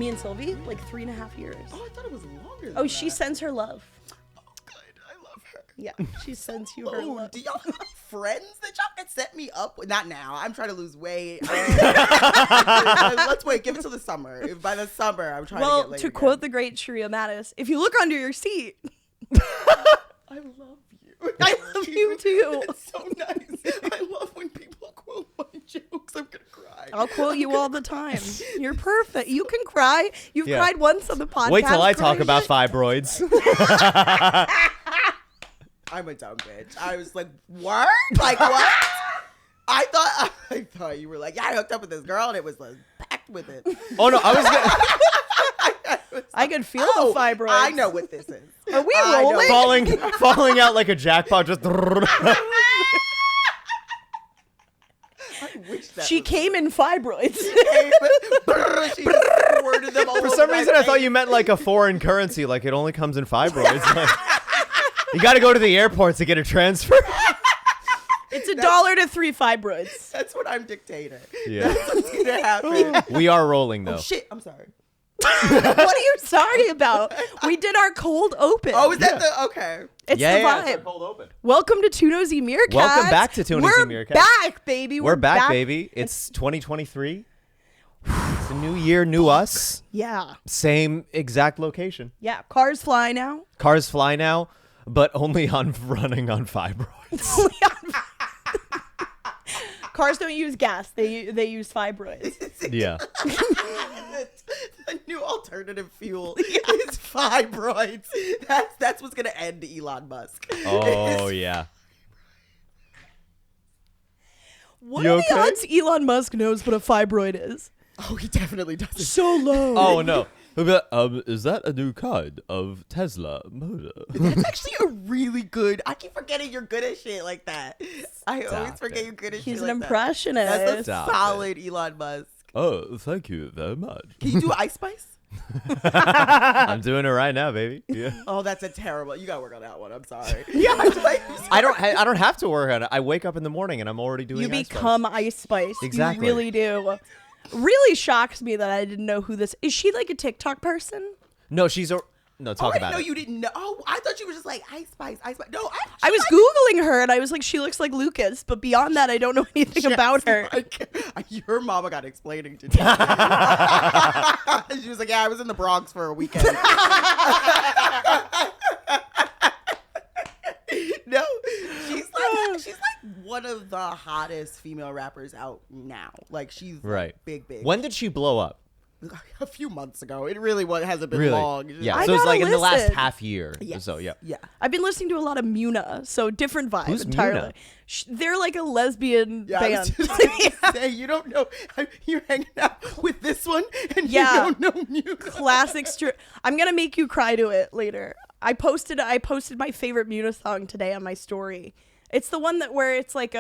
Me and Sylvie, like 3.5 years. Oh, I thought it was longer than Oh, she that. sends her love. Oh, good. I love her. Yeah, she sends you her Oh, love. do y'all have friends that y'all can set me up with? Not now. I'm trying to lose weight. Let's wait. Give it till the summer. If by the summer, I'm trying to get laid to again. quote the great Sheria Mattis, if you look under your seat, I love you. I love you too. It's so nice. I love when people quote my jokes. I'm gonna cry. I'll quote you all the time. You're perfect. You can cry. You've Yeah. cried once on the podcast. Wait till I talk Cry about shit. fibroids. I'm a dumb bitch. I was like, what? Like what? I thought you were like, yeah, I hooked up with this girl and it was like packed with it. Oh no, I was gonna I can feel the fibroids. I know what this is. Are we I know. rolling? falling out like a jackpot. Just I wish that She was came in fibroids. she squirted them all for over some my reason I thought face. you meant like a foreign currency, like it only comes in fibroids. Like, you got to go to the airport to get a transfer. It's $1 to 3 fibroids. That's what I'm dictating. Yeah. That's what's gonna happen. We are rolling though. Oh shit! I'm sorry. What are you sorry about? We did our cold open. Oh, is that the okay? It's Yeah, the yeah, vibe. cold open. Welcome to Two Nosy Meerkats. Welcome back to Two Nosy We're Meerkats. back, baby. We're back, baby. It's 2023. It's a new year, new us. Yeah. Same exact location. Yeah. Cars fly now. Cars fly now, but only on running on fibroids. Cars don't use gas. They use fibroids. Yeah. The new alternative fuel is fibroids. That's what's gonna end Elon Musk. Oh yeah. What You are the okay? odds Elon Musk knows what a fibroid is? Oh, he definitely doesn't. So low. Oh no. Is that a new kind of Tesla motor? That's actually a really good. I keep forgetting you're good at shit like that. I always Stop forget it. you're good at He's shit an like impressionist. that. That's a Stop solid Elon Musk. Oh, thank you very much. Can you do Ice Spice? I'm doing it right now, baby. Yeah. Oh, that's a terrible. You gotta work on that one. I'm sorry. Yeah, I'm sorry. I don't have to work on it. I wake up in the morning and I'm already doing You Ice Spice. become Ice Spice. Exactly. You really do. Really shocks me that I didn't know who this is. She like a TikTok person? No, she's a no. Oh, Talk I didn't about know it. you didn't know. Oh, I thought you were just like Ice Spice, Ice Spice. No, I was Googling her and I was like, she looks like Lucas, but beyond that, I don't know anything about her. Your mama got explaining to do. She was like, yeah, I was in the Bronx for a weekend. No, she's like one of the hottest female rappers out now. Like she's like, Right. big. When did she blow up? A few months ago. It really hasn't been Really? long. It's just- Yeah. I So it's like gotta in the last listen. half year. Yes. So yeah. Yeah. I've been listening to a lot of Muna, so different vibe Who's entirely. Muna? They're like a lesbian Yeah, I was band. just gonna say, you don't know. You're hanging out with this one, and Yeah. you don't know music. Classic I'm gonna make you cry to it later. I posted my favorite Muna song today on my story. It's the one where it's like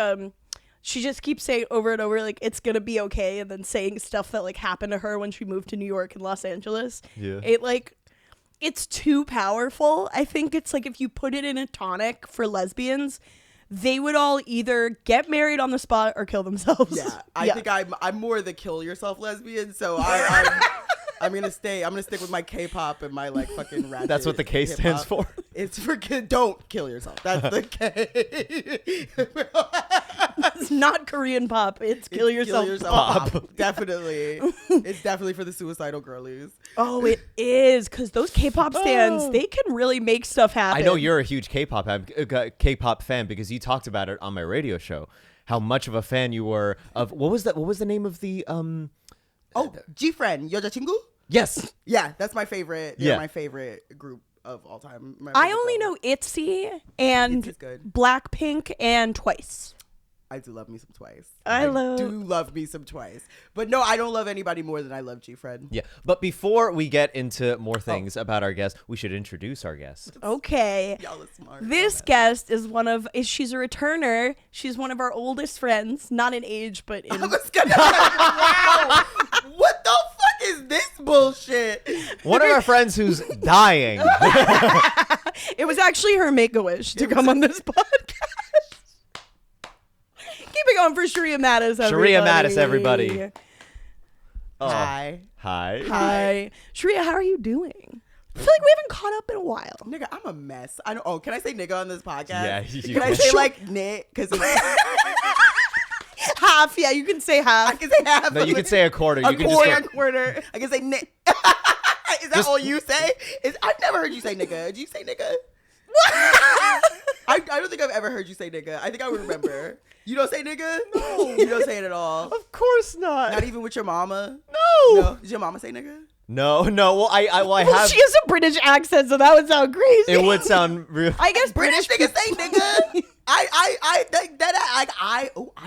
she just keeps saying over and over like it's gonna be okay, and then saying stuff that like happened to her when she moved to New York and Los Angeles. Yeah. It's too powerful. I think it's like if you put it in a tonic for lesbians, they would all either get married on the spot or kill themselves. Yeah, I think I'm more the kill yourself lesbian. So I'm gonna stick with my K-pop and my like fucking ratchet. That's what the K hip-hop. stands for. It's for don't kill yourself. That's the K. It's not Korean pop. It's kill yourself. Pop. Definitely. It's definitely for the suicidal girlies. Oh, it is, because those K-pop stands, they can really make stuff happen. I know you're a huge K-pop fan because you talked about it on my radio show. How much of a fan you were of what was the name of the Oh, G-Friend, 여자친구? Yes. Yeah, that's my favorite. Yeah. They're my favorite group of all time. I only know ITZY and ITZY's good. Blackpink and Twice. I do love me some Twice. I do love me some Twice. But no, I don't love anybody more than I love G-Friend. Yeah. But before we get into more things about our guest, we should introduce our guest. Okay. Y'all are smart. This guest is she's a returner. She's one of our oldest friends, not in age, but in I was gonna wow. What the fuck is this bullshit? One of our friends who's dying. It was actually her make-a-wish to come on this podcast. Keep it going for Sheria Mattis, everybody. Sheria Mattis, everybody. Oh. Hi. Hi. Hi. Sharia, how are you doing? I feel like we haven't caught up in a while. Nigga, I'm a mess. I don't. Oh, can I say nigga on this podcast? Yeah, Can I say like nit? Because Half, yeah, you can say half. I can say half. No, you could say a quarter. A You can quarter. just Quarter. I can say nit. Is that all you say? I've never heard you say nigga. Did you say nigga? I don't think I've ever heard you say nigga. I think I would remember. You don't say nigga? No. You don't say it at all. Of course not. Not even with your mama? No. Did your mama say nigga? No. Well, I have. She has a British accent, so that would sound crazy. It would sound real. I guess British niggas say nigga. I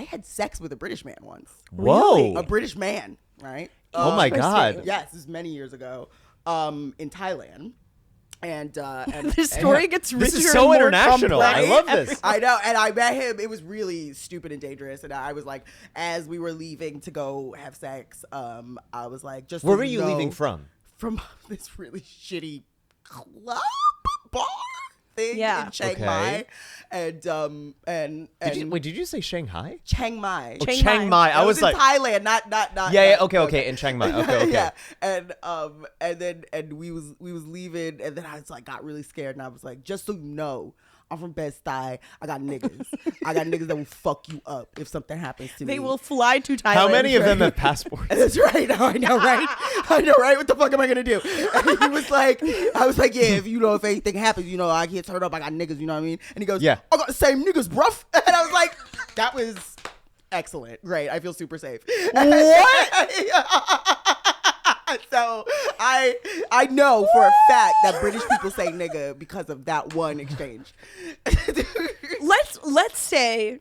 had sex with a British man once. Whoa. A British man, right? Oh my God. Yes, this is many years ago. In Thailand. And the story gets richer. This is so and more international. complex. I love this. I know, and I met him. It was really stupid and dangerous. And I was like, as we were leaving to go have sex, I was like, just Where so were you leaving from? From this really shitty club bar thing in Chiang Mai, and Did you say Shanghai? Chiang Mai. Oh, Chiang Mai. I was in like Thailand, not. Yeah. Okay. In Chiang Mai. Okay. Yeah, and we was leaving, and then I was like, got really scared, and I was like, just so you know, I'm from Bed-Stuy. I got niggas. I got niggas that will fuck you up if something happens to me. They will fly to Thailand. How many of them have passports? That's right. I know, right? I know, right? What the fuck am I gonna do? And he was like, I was like, yeah, if anything happens, I get turned up. I got niggas. You know what I mean? And he goes, Yeah. I got the same niggas, bruv. And I was like, that was excellent. Great. I feel super safe. What? So I know for a fact that British people say nigga because of that one exchange. Let's say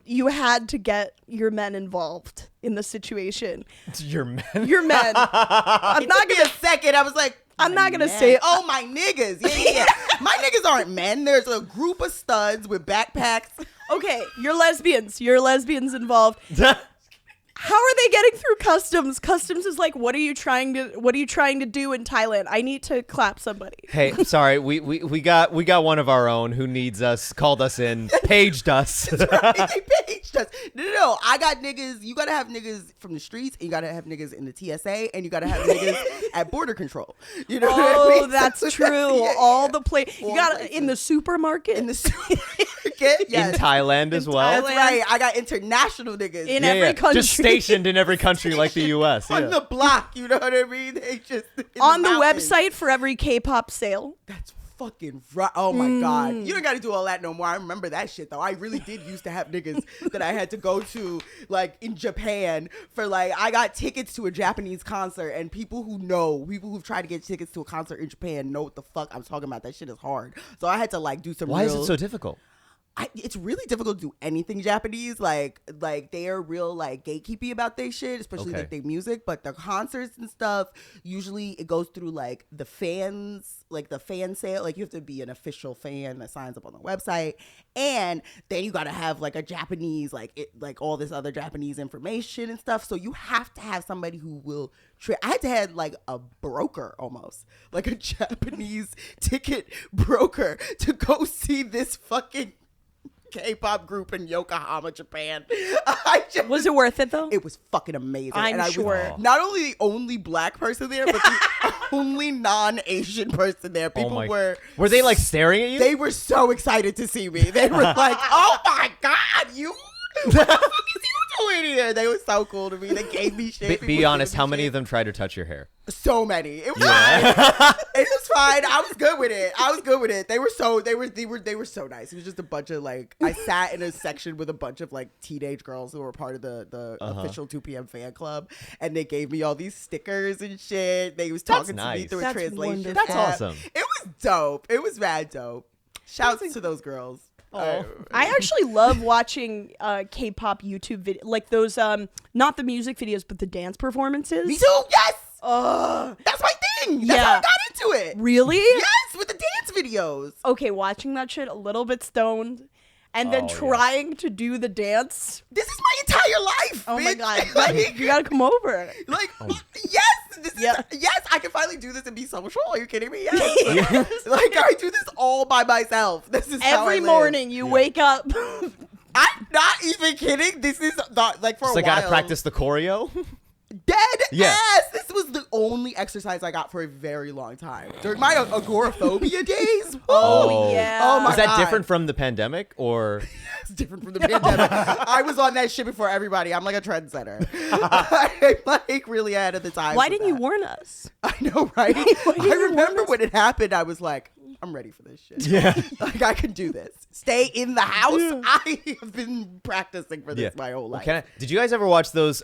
you had to get your men involved in the situation. Your men. Your men. I'm not Give me a second. I was like, I'm my not gonna men. say it. Oh, my niggas. Yeah. My niggas aren't men. There's a group of studs with backpacks. Okay, you're lesbians. You're lesbians involved. How are they getting through customs? Customs is like, what are you trying to do in Thailand? I need to clap somebody. Hey, sorry, we got one of our own who needs us, called us in, paged us. They paged us. No. I got niggas. You gotta have niggas from the streets, and you gotta have niggas in the TSA, and you gotta have niggas at border control. You know what I mean? That's true. Yeah. All the places. You All got places. in the supermarket. In the supermarket. Yes. In Thailand as well. That's right. I got international niggas. In every country. Just stationed in every country like the U.S. On Yeah. the block, you know what I mean? They just in On the mountains. website for every K-pop sale. That's fucking right. Oh my god, you don't got to do all that no more. I remember that shit though. I really did used to have niggas that I had to go to like in Japan for like I got tickets to a Japanese concert, and people who've tried to get tickets to a concert in Japan know what the fuck I'm talking about. That shit is hard. So I had to like do some. Why is it so difficult? It's really difficult to do anything Japanese. Like they are real like gatekeepy about their shit, especially like their music. But their concerts and stuff, usually it goes through like the fans, like the fan sale. Like you have to be an official fan that signs up on the website, and then you gotta have like a Japanese like all this other Japanese information and stuff. So you have to have somebody who will. I had to have like a broker almost, like a Japanese ticket broker to go see this fucking K-pop group in Yokohama, Japan. Was it worth it though? It was fucking amazing. I'm I sure. was not only the only black person there, but the only non-Asian person there. People were they like staring at you? They were so excited to see me. They were like, "Oh my god, you! What the fuck is you doing here?" They were so cool to me. They gave me shit. Be honest. How many of them tried to touch your hair? So many. It was fine. It was fine. I was good with it. They were so nice. It was just a bunch of like I sat in a section with a bunch of like teenage girls who were part of the official 2 p.m. fan club, and they gave me all these stickers and shit. They was talking to me through a translation. That's app. awesome. It was dope. It was rad dope. Shouts to those girls. I actually love watching K-pop YouTube videos, like those not the music videos but the dance performances. Me too. Yes. That's my thing. That's how I got into it. Really? Yes, with the dance videos. Okay, watching that shit a little bit stoned and then trying to do the dance. This is my entire life. Oh my bitch. god. Like, You gotta come over. like yes, I can finally do this and be social. Are you kidding me? Yes. Like I do this all by myself. This is how I Every live. morning you wake up. I'm not even kidding. This is not like for So a I while. gotta practice the choreo. Dead Yeah. ass. This was the only exercise I got for a very long time during my agoraphobia days. Oh, yeah. Oh my Is that God. different from the pandemic or? It's different from the pandemic. I was on that shit before everybody. I'm like a trendsetter. I'm like really ahead of the time. Why didn't you warn us? I know, right? I remember when it happened. I was like, I'm ready for this shit. Yeah. Like I can do this. Stay in the house. I have been practicing for this my whole life. Did you guys ever watch those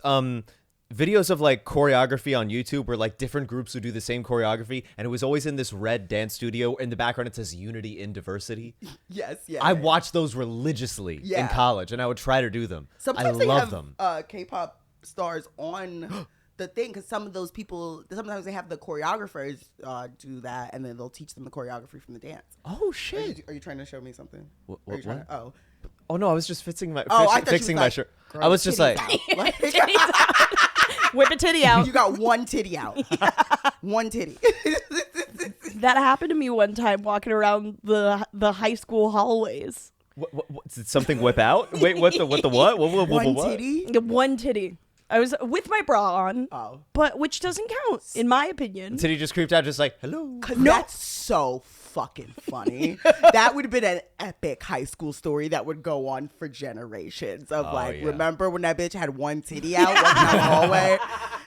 videos of like choreography on YouTube where like different groups would do the same choreography and it was always in this red dance studio in the background it says unity in diversity? Yes, yeah. I watched those religiously in college and I would try to do them. Sometimes I love them. K-pop stars on the thing because some of those people sometimes they have the choreographers do that and then they'll teach them the choreography from the dance. Oh shit. Are you trying to show me something? What? Oh no, I was just fixing my fixing my shirt. I was just like Whip a titty out. you got one titty out. One titty. That happened to me one time walking around the high school hallways. what, did something whip out? Wait, what the what? One what? titty? One titty. I was with my bra on, but which doesn't count in my opinion. Titty just creeped out just like, hello. That's so fucking funny. That would have been an epic high school story that would go on for generations of remember when that bitch had one titty out walking down the hallway?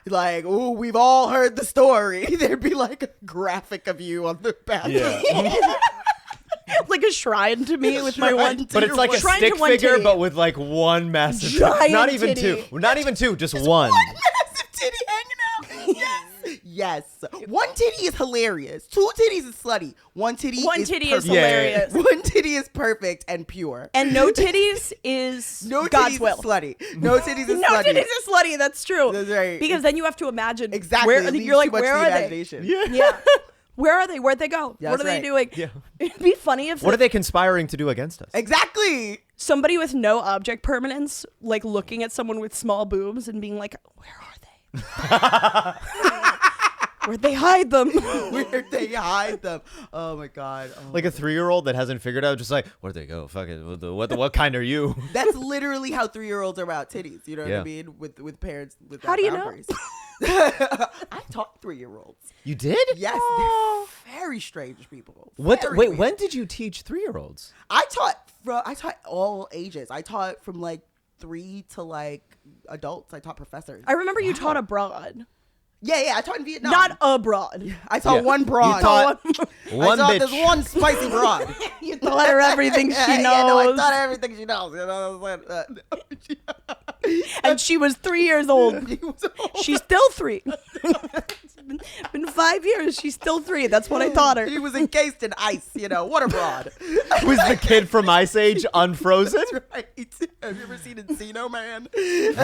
Like, ooh, we've all heard the story. There'd be like a graphic of you on the bathroom. Yeah. Like a shrine to me with my one. But it's like a shrine stick to one figure, titty. but with like one massive, Giant not even titty. two, not even two, just one. Massive titty hanging out. Yes. One titty is hilarious. Two titties is slutty. One titty is perfect. hilarious. One titty is perfect and pure. And no titties is No God's titties will. is slutty. No titties is No slutty. titties is slutty. That's true. That's right. Because then you have to imagine Exactly. Where It leaves you're like, too much where to the are they? imagination. Yeah. Where are they? Where'd they go? Yeah, what are that's they right. doing? Yeah. It'd be funny if What are they conspiring to do against us? Exactly. somebody with no object permanence, like looking at someone with small boobs and being like, where are they? Where'd they hide them? Where'd they hide them? Oh my God. Oh Like a 3-year-old that hasn't figured out, just like, where'd they go? Fuck it. What kind are you? That's literally how 3-year-olds are about titties. You know what I Yeah. mean? With parents with How do you know? boundaries. I taught 3-year-olds. You did? Yes, Oh. they're very strange people. What? Very Wait, weird. when did you teach 3-year-olds? I taught all ages. I taught from like 3 to like adults. I taught professors. I remember you taught abroad. Yeah, I taught in Vietnam. Not abroad. I taught one broad. You taught I one taught bitch. this one spicy broad. You taught her everything she knows. Yeah, no, I taught her everything she knows. You know, And she was 3 years old. He was old. She's still 3. It's been 5 years. She's still 3. That's what I taught her. He was encased in ice. You know, what a broad. Was the kid from Ice Age unfrozen? That's right. Have you ever seen Encino Man?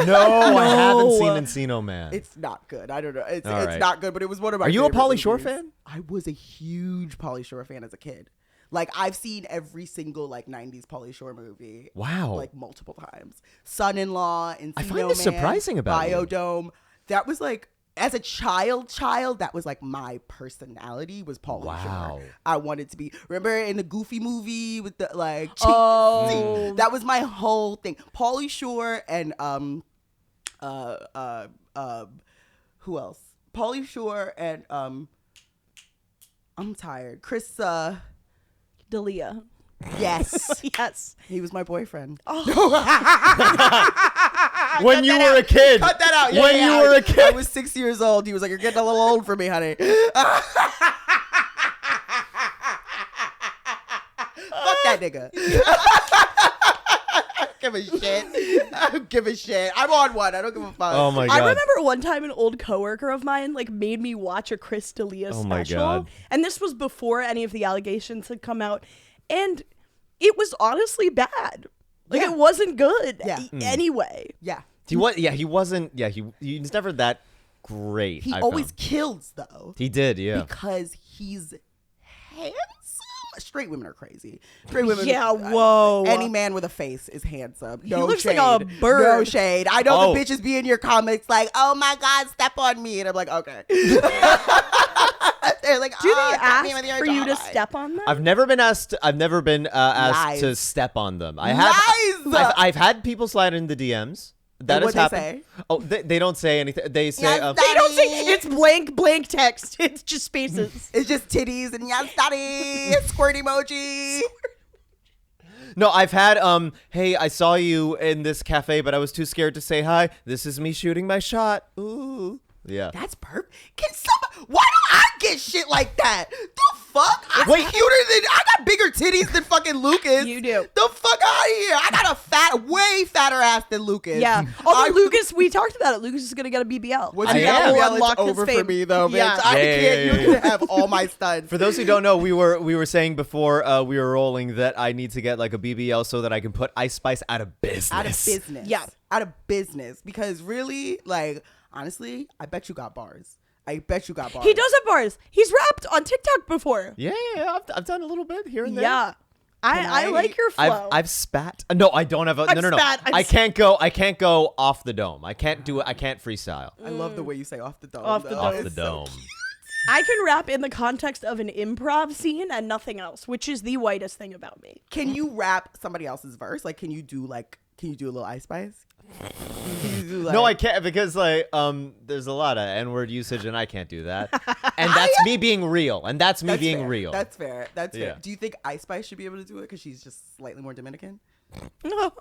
No, I haven't seen Encino Man. It's not good. I don't know. It's All right. not good, but it was one of my Are you a favorite Pauly Shore movies. fan? I was a huge Pauly Shore fan as a kid. Like, I've seen every single, like, 90s Pauly Shore movie. Wow. Like, multiple times. Son-in-Law, Encino I find this Man, surprising about you. Biodome. That was, like, as a child, that was, like, my personality was Pauly Wow. Shore. I wanted to be. Remember in the Goofy movie with the, like, Oh. that was my whole thing. Pauly Shore and, who else? Pauly Shore and, I'm tired. Chris, Dalia. yes. Yes. He was my boyfriend. When you were a kid. Cut that out. When you were a kid. I was 6 years old. He was like, "You're getting a little old for me, honey." Fuck that nigga. I don't give a shit. I don't give a shit. I'm on one. I don't give a fuck. Oh my I god. remember one time an old coworker of mine like made me watch a Chris D'Elia Oh special. my God. And this was before any of the allegations had come out. And it was honestly bad. Like Yeah. it wasn't good Yeah. anyway. Yeah. He wasn't. Yeah, he's never that great. He I always found. kills though. He did, yeah. Because he's handsome. Straight women are crazy. Straight women. Yeah, whoa. Any man with a face is handsome. No looks shade. like a bird. No shade. I know Oh. the bitches be in your comics like, "Oh my God, step on me," and I'm like, okay. They're like, Do "Oh, they step me ask with your for you to jawline." step on them? I've never been asked. I've never been asked Lies. to step on them. I have. Lies! I've had people slide in the DMs. That has What'd they happened. say? Oh, they don't say anything. They say, Yes, They don't say it's blank text. It's just spaces. It's just titties and yes, daddy, squirt emoji. no, I've had, hey, I saw you in this cafe, but I was too scared to say hi. This is me shooting my shot. Ooh. Yeah. That's perfect. Why don't I get shit like that? The fuck? I'm Wait. cuter than, I got bigger titties than fucking Lucas. You do. The fuck out of here. I got a way fatter ass than Lucas. Yeah. Although Lucas, we talked about it. Lucas is gonna get a BBL. Once I you am. got BBL, Unlock it's his over for fame. me though, bitch. Yeah. I Yeah, can't. yeah, You yeah. can have all my studs. For those who don't know, we were saying before we were rolling that I need to get like a BBL so that I can put Ice Spice out of business. Out of business. Yeah. Out of business. Because really, like, honestly, I bet you got bars. I bet you got bars. He does have bars. He's rapped on TikTok before. Yeah, I've done a little bit here and there. Yeah. I like your flow. I've spat. No, I don't have a. I've No. spat. I can't go off the dome. I can't do it. I can't freestyle. I love the way you say off the dome. Off the though. dome. Off It's the so dome. cute. I can rap in the context of an improv scene and nothing else, which is the whitest thing about me. Can you rap somebody else's verse? Like, can you do a little Ice Spice? Can you do, like, No, I can't because like there's a lot of N-word usage and I can't do that. And that's me being real. And that's me That's being fair. real. That's fair. That's Yeah. fair. Do you think Ice Spice should be able to do it because she's just slightly more Dominican? No.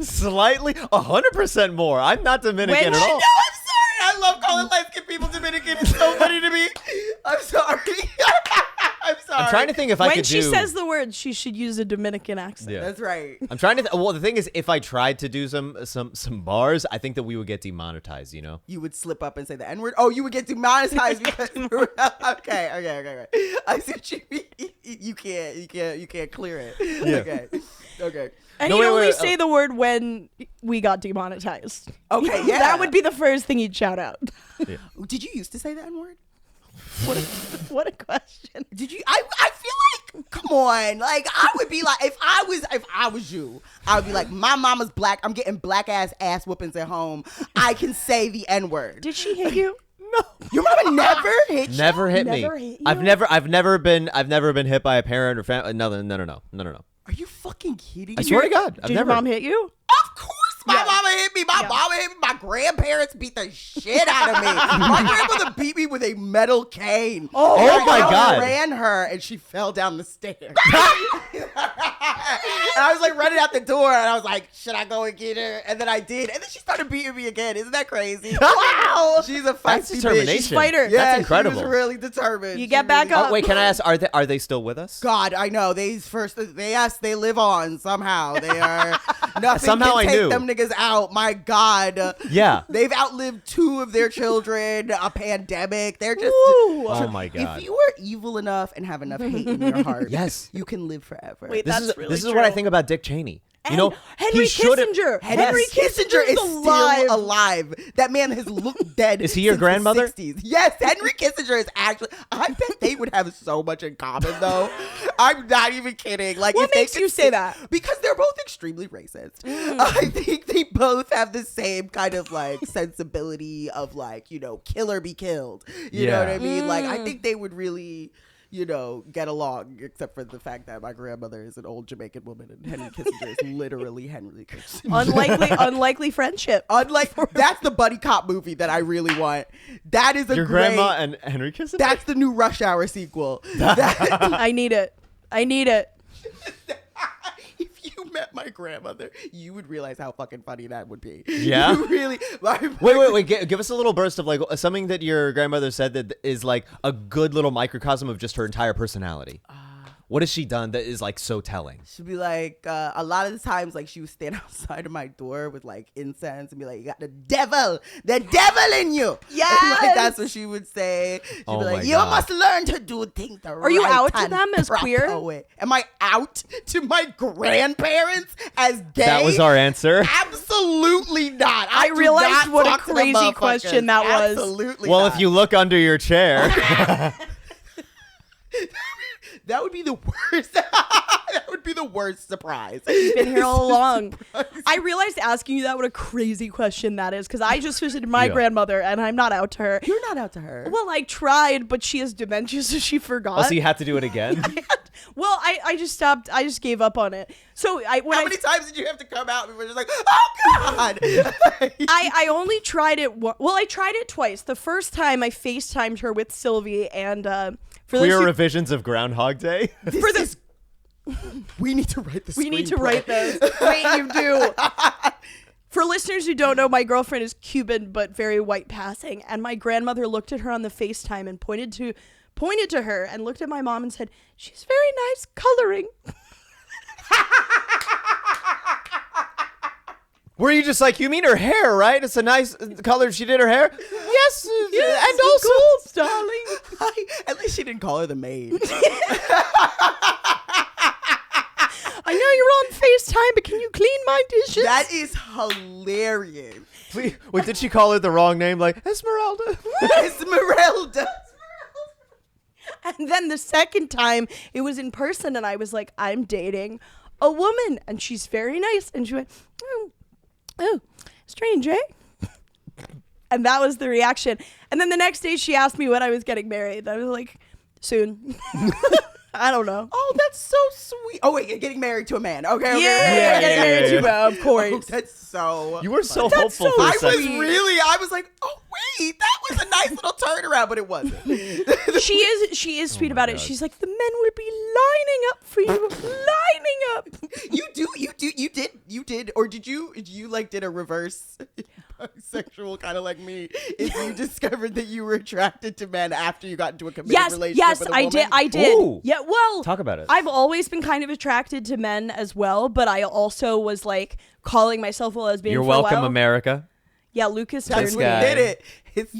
Slightly 100% more. I'm not Dominican When- at all. No, I'm sorry. I love calling light-skinned people Dominican. It's so funny to me. I'm sorry. I'm sorry. I'm trying to think if I When could she do. says the word, she should use a Dominican accent. Yeah. That's right. I'm trying to. Well, the thing is, if I tried to do some bars, I think that we would get demonetized. You know. You would slip up and say the N-word. Oh, you would get demonetized because okay. I see what you mean. You can't clear it. Yeah. Okay. And No, he'd wait, only wait, say the word when we got demonetized. Okay, yeah. That would be the first thing he'd shout out. Did you used to say the N-word? What a question. Did you? I feel like, come on, like I would be like, if I was you, I would be like, my mama's black. I'm getting black ass whoopings at home. I can say the N-word. Did she hit you? No, your mama never hit you. Never hit me. Never hit you? I've never been hit by a parent or family. No. Are you fucking kidding I me? swear to God, I've Did never. your mom hit you? Of course, my Yeah. mama hit me. My Yeah. mama hit me. My grandparents beat the shit out of me. My grandmother beat me with a metal cane. Oh my I God. ran her and she fell down the stairs. And I was like running out the door and I was like, should I go and get her? And then I did. And then she started beating me again. Isn't that crazy? Wow. She's a feisty That's bitch. determination. Fighter. Yeah, That's incredible. She was really determined. You She get back really- up. Oh, wait, can I ask? Are they still with us? God, I know. They live on somehow. They are nothing Somehow can I take knew. them niggas out. My God. Yeah. They've outlived 2 of their children, a pandemic. They're just Ooh. Oh my God. If you are evil enough and have enough hate in your heart, Yes. you can live forever. Wait, This That's is really this is what I true. think about Dick Cheney. You And know, Henry he should've- Kissinger. Yes. Henry Kissinger is alive. still alive. That man has looked dead. Is he your since the grandmother? 60s. Yes, Henry Kissinger is actually. I bet they would have so much in common, though. I'm not even kidding. Like, What if they makes could you say that? Because they're both extremely racist. I think they both have the same kind of like sensibility of like, kill or be killed. You know what I mean? Like, I think they would really. Get along, except for the fact that my grandmother is an old Jamaican woman and Henry Kissinger is literally Henry Kissinger. Unlikely friendship. That's the buddy cop movie that I really want. That is a Your great. grandma and Henry Kissinger. That's the new Rush Hour sequel. I need it. If you met my grandmother, you would realize how fucking funny that would be. Yeah? You really. Wait. Give us a little burst of like something that your grandmother said that is like a good little microcosm of just her entire personality. What has she done that is like so telling? She'd be like, a lot of the times, like she would stand outside of my door with like incense and be like, "You got the devil in you." Yes! Like that's what she would say. She'd Oh be my like, "You God. must learn to do things the right Are you out to and them as proper queer? way." Am I out to my grandparents as gay? That was our answer. Absolutely not. I do realized not what a talk to them crazy motherfuckers. question that was. Absolutely. Well, not. if you look under your chair. That would be the worst. That would be the worst surprise. Been here all along. I realized asking you that what a crazy question that is because I just visited my Yeah. grandmother and I'm not out to her. You're not out to her. Well, I tried, but she has dementia, so she forgot. Oh, so you had to do it again? Well, I just stopped. I just gave up on it. So How many times did you have to come out? We were just like, oh God. I only tried it. Well, I tried it twice. The first time I FaceTimed her with Sylvie, and for Queer those who, revisions of Groundhog Day. We need to write this. we need to write this. Wait, you do. For listeners who don't know, my girlfriend is Cuban but very white passing, and my grandmother looked at her on the FaceTime and pointed to her and looked at my mom and said, "She's very nice coloring." Were you just like, you mean her hair, right? It's a nice color she did her hair? Yes, and also... Cool, darling. At least she didn't call her the maid. I know you're on FaceTime, but can you clean my dishes? That is hilarious. Wait, did she call her the wrong name? Like, Esmeralda? Esmeralda. And then the second time, it was in person, and I was like, I'm dating a woman, and she's very nice. And she went, oh, strange, eh? And that was the reaction. And then the next day, she asked me when I was getting married. I was like, soon. I don't know. Oh, that's so sweet. Oh, wait, you're getting married to a man. Okay. Yeah, getting married to of course. Oh, that's so... You were so That's hopeful so for a I second. was like, oh, wait, that was a nice little turnaround, but it wasn't. She is sweet about it. God. She's like, the men will be lining up for you. Lining up. You did, or did you like did a reverse bisexual kind of like me? If you discovered that you were attracted to men after you got into a committed relationship Yes, with a I woman? did. I did. Ooh. Yeah, well, Talk about it. I've always been kind of attracted to men as well, but I also was like calling myself a lesbian. You're for welcome, a while. America. Yeah, Lucas That's turned what guy. did it. It's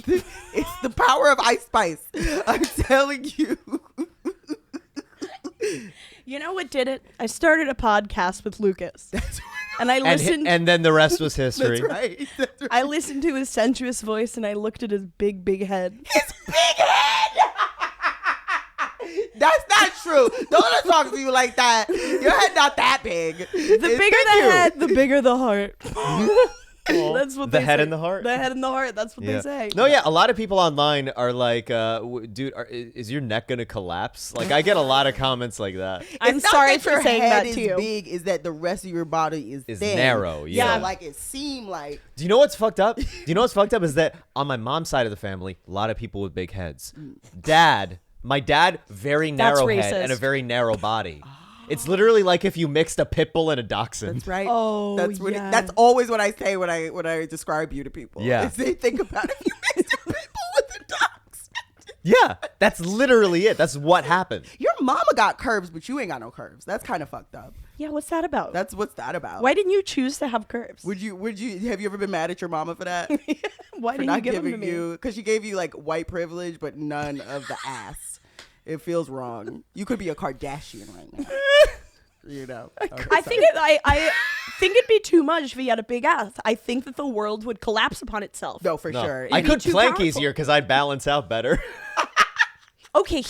the power of Ice Spice. I'm telling you. You know what did it? I started a podcast with Lucas, and I And, listened. and then the rest was history. That's right. That's right. I listened to his sensuous voice, and I looked at his big head. His big head. That's not true. Don't let us talk to you like that. Your head not that big. The bigger the head, the bigger the heart. That's what The they head say. and the heart? The head and the heart. That's what they say. No, yeah, a lot of people online are like, dude, is your neck gonna collapse? Like, I get a lot of comments like that. I'm It's not sorry that for your saying head that is to you. big, is that the rest of your body is thin. narrow. Yeah. So, like it seemed like Do you know what's fucked up? Is that on my mom's side of the family, a lot of people with big heads. My dad, very That's narrow head racist. and a very narrow body. It's literally like if you mixed a pit bull and a dachshund. that's right. Oh, that's what yeah. that's always what I say when I describe you to people. Yeah. Is they think about if you mixed a pit bull with a dachshund. Yeah, that's literally it. That's what happened. Your mama got curves, but you ain't got no curves. That's kind of fucked up. Yeah, what's that about? What's that about? Why didn't you choose to have curves? Would you have you ever been mad at your mama for that? Why For didn't not you give them to giving me? you, because she gave you like white privilege, but none of the ass. It feels wrong. You could be a Kardashian right now. You know. Okay, I think I think it'd be too much if he had a big ass. I think that the world would collapse upon itself. no, for No, sure. I be could too plank powerful. easier because I'd balance out better. Okay,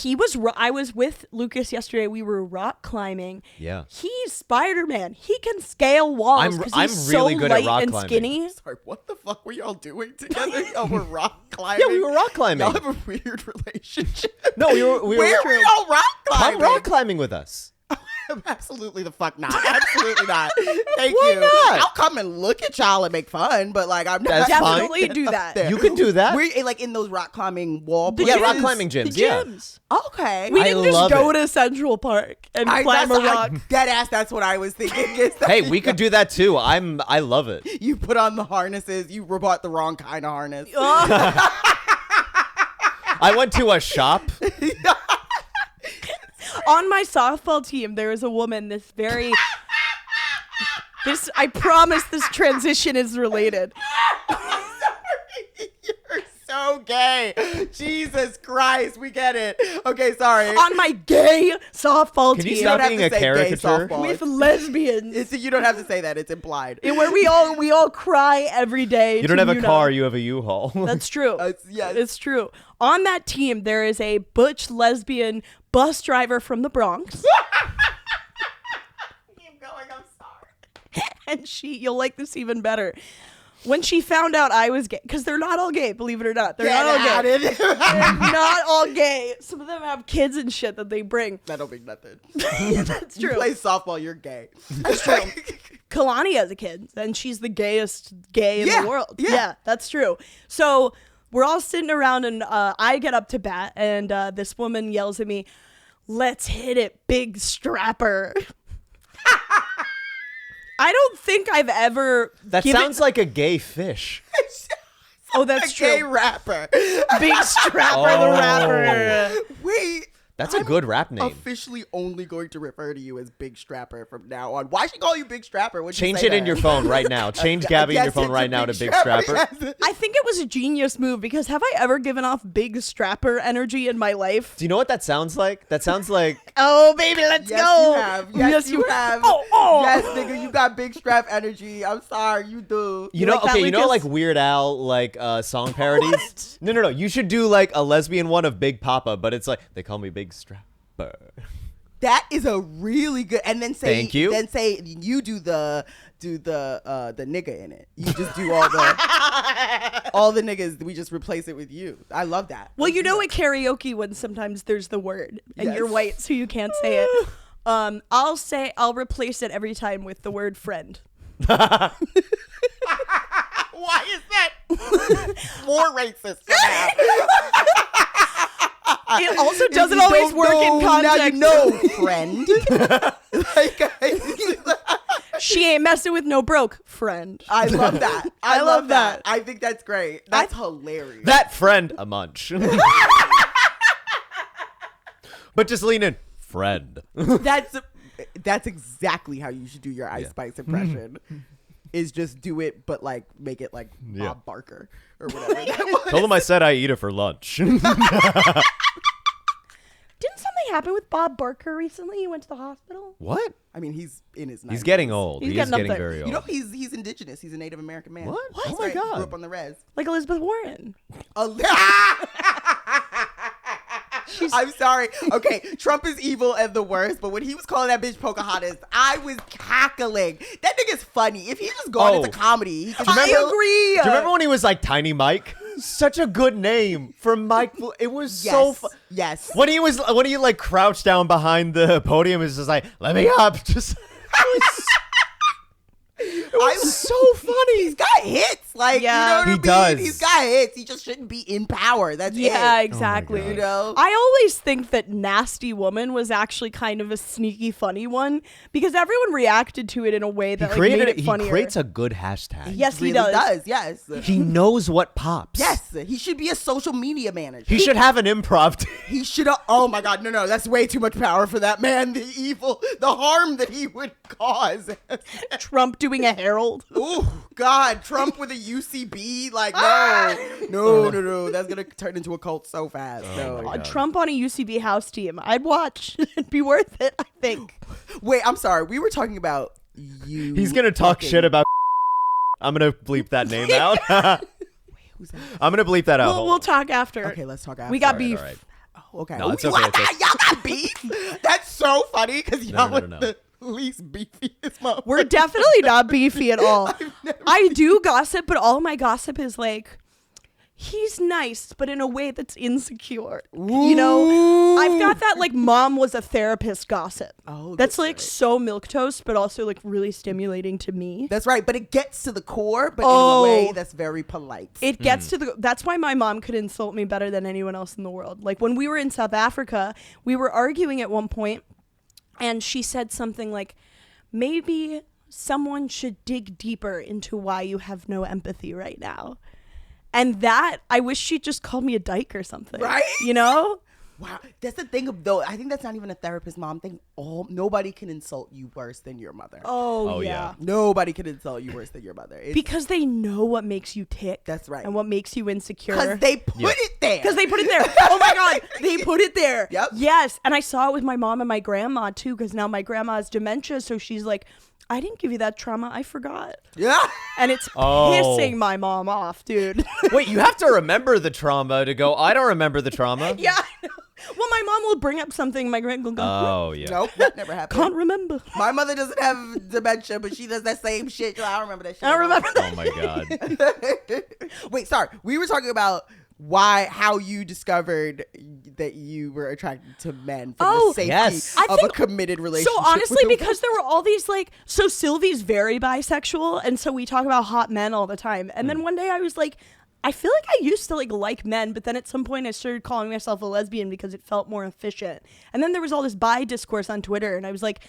I was with Lucas yesterday. We were rock climbing. Yeah. He's Spider-Man. He can scale walls because I'm he's really so good at light rock and climbing. skinny. Sorry, what the fuck were y'all doing together? Y'all were rock climbing. Yeah, we were rock climbing. Y'all have a weird relationship. No, we were Where were y'all rock climbing? Come rock climbing with us. Absolutely the fuck not. Absolutely not. Thank Why you. not? I'll come and look at y'all and make fun, but like I'm not. That's fine. Definitely do that. there. You can do that. We're like in those rock climbing wall. The Yeah, places. rock climbing gyms. The Yeah. gyms. Okay. We I didn't just love go it. to Central Park and climb a rock. Dead ass. That's what I was thinking. is that Hey, we could do that too. I love it. You put on the harnesses. You bought the wrong kind of harness. I went to a shop. On my softball team, there is a woman. I promise this transition is related. You're so gay. Jesus Christ, we get it. Okay, sorry. On my gay softball Can team you stop have being to a say gay caricature? softball. with lesbians. You don't have to say that. It's implied. Where we all cry every day. You don't to have a unite. car, you have a U-Haul. That's true. Yes. It's true. On that team, there is a butch lesbian bus driver from the Bronx. Keep going. I'm sorry. And you'll like this even better. When she found out I was gay, because they're not all gay, believe it or not. They're not all gay. It. They're not all gay. Some of them have kids and shit that they bring. That don't mean nothing. That's true. You play softball, you're gay. That's true. Kalani has a kid, and she's the gayest gay in the world. Yeah, that's true. So we're all sitting around, and I get up to bat, and this woman yells at me, "Let's hit it, big strapper." I don't think I've ever. That sounds like a gay fish. Oh, that's true. Gay rapper. Big Strapper the rapper. Wait. That's a good rap name. Officially only going to refer to you as Big Strapper from now on. Why should call you Big Strapper? Change it in your phone right now. Change Gabby in your phone right now to Big Strapper. I think it was a genius move because have I ever given off Big Strapper energy in my life? Do you know what that sounds like? That sounds like Oh, baby, let's Yes, go. you have. Yes, you have. Oh. Yes, nigga, you got Big Strap energy. I'm sorry, you do. you know like that, okay, you know Lucas? like Weird Al like song parodies? What? No. You should do like a lesbian one of Big Papa, but it's like they call me Big Strapper. That is a really good. And then say, Thank you. Then say you do the nigga in it. You just do all the all the niggas. We just replace it with you. I love that. Well, you know at karaoke when sometimes there's the word and Yes. you're white so you can't say it. I'll replace it every time with the word friend. Why is that more racist somehow? It also If doesn't you always don't work know, in context. Now you know, friend. She ain't messing with no broke friend. I love that. I love that. I think that's great. That's hilarious. That friend a munch. But just lean in. Friend. That's exactly how you should do your Ice Spice impression. Is just do it, but like make it like Bob Barker or whatever. That was. Told him I said I eat it for lunch. Didn't something happen with Bob Barker recently? He went to the hospital. What? I mean, he's in his 90s. He's getting old. He's He is getting up getting there. very old. You know, he's indigenous. He's a Native American man. What? That's Oh my right. God. Grew up on the res. Like Elizabeth Warren. I'm sorry. Okay, Trump is evil and the worst, but when he was calling that bitch Pocahontas, I was cackling. That nigga's funny. If he just gone into comedy, he could I agree. Do you remember when he was like Tiny Mike? Such a good name for Mike. It was so fun. Yes. When he like crouched down behind the podium, it was just like, let me up. Just it was so funny. He's got hits. Like, Yeah. you know what I He mean? does. He's got hits. He just shouldn't be in power. That's Yeah, it. exactly. God. You know? I always think that Nasty Woman was actually kind of a sneaky funny one because everyone reacted to it in a way that like, made it He funnier. creates a good hashtag. Yes, he really does. yes. He knows what pops. Yes, he should be a social media manager. He should have an improv team. He should have. Oh my God, no, that's way too much power for that man. The evil, the harm that he would cause. Trump doing a herald. Oh God, Trump with a UCB, like no, that's gonna turn into a cult so fast. No, my God. Trump on a UCB house team. I'd watch. It'd be worth it, I think. wait, I'm sorry. We were talking about you. He's gonna talk fucking- shit about. I'm gonna bleep that name out. Who's that? I'm gonna bleep that out. We'll talk after. Okay, let's talk after. We got All right, beef. all right. Oh, okay. No, it's You okay, got it's that? Y'all got beef? That's so funny because y'all no, are no. the least beefiest motherfuckers. We're definitely not beefy at all. I do gossip, but all my gossip is like, he's nice, but in a way that's insecure. You know, I've got that like mom was a therapist gossip. Oh, that's that's like right. so milquetoast, but also like really stimulating to me. That's right, but it gets to the core, but Oh. in a way that's very polite. It gets to the. That's why my mom could insult me better than anyone else in the world. Like when we were in South Africa, we were arguing at one point, and she said something like, "Maybe someone should dig deeper into why you have no empathy right now." And that, I wish she'd just called me a dyke or something. Right? You know? Wow, that's the thing of though. I think that's not even a therapist mom thing. Nobody can insult you worse than your mother. Oh, yeah. Nobody can insult you worse than your mother. Because they know what makes you tick. That's right. And what makes you insecure. Because they put it there. Because they put it there. Oh my God. They put it there. Yep. Yes. And I saw it with my mom and my grandma too, because now my grandma has dementia. So she's like, I didn't give you that trauma. I forgot. Yeah. And it's Oh. pissing my mom off, dude. Wait, you have to remember the trauma to go, I don't remember the trauma. Yeah. I know. Well, my mom will bring up something, my grandma will go, Oh yeah. Nope, that never happened. can't remember. My mother doesn't have dementia, but she does that same shit. I don't remember that shit. I don't remember that. Oh my god. Wait, sorry. We were talking about how you discovered that you were attracted to men from the safety yes. of a committed relationship. So honestly, with a because there were all these like, so Sylvie's very bisexual, and so we talk about hot men all the time. And then one day I was like, I feel like I used to like men, but then at some point I started calling myself a lesbian because it felt more efficient. And then there was all this bi discourse on Twitter, and I was like,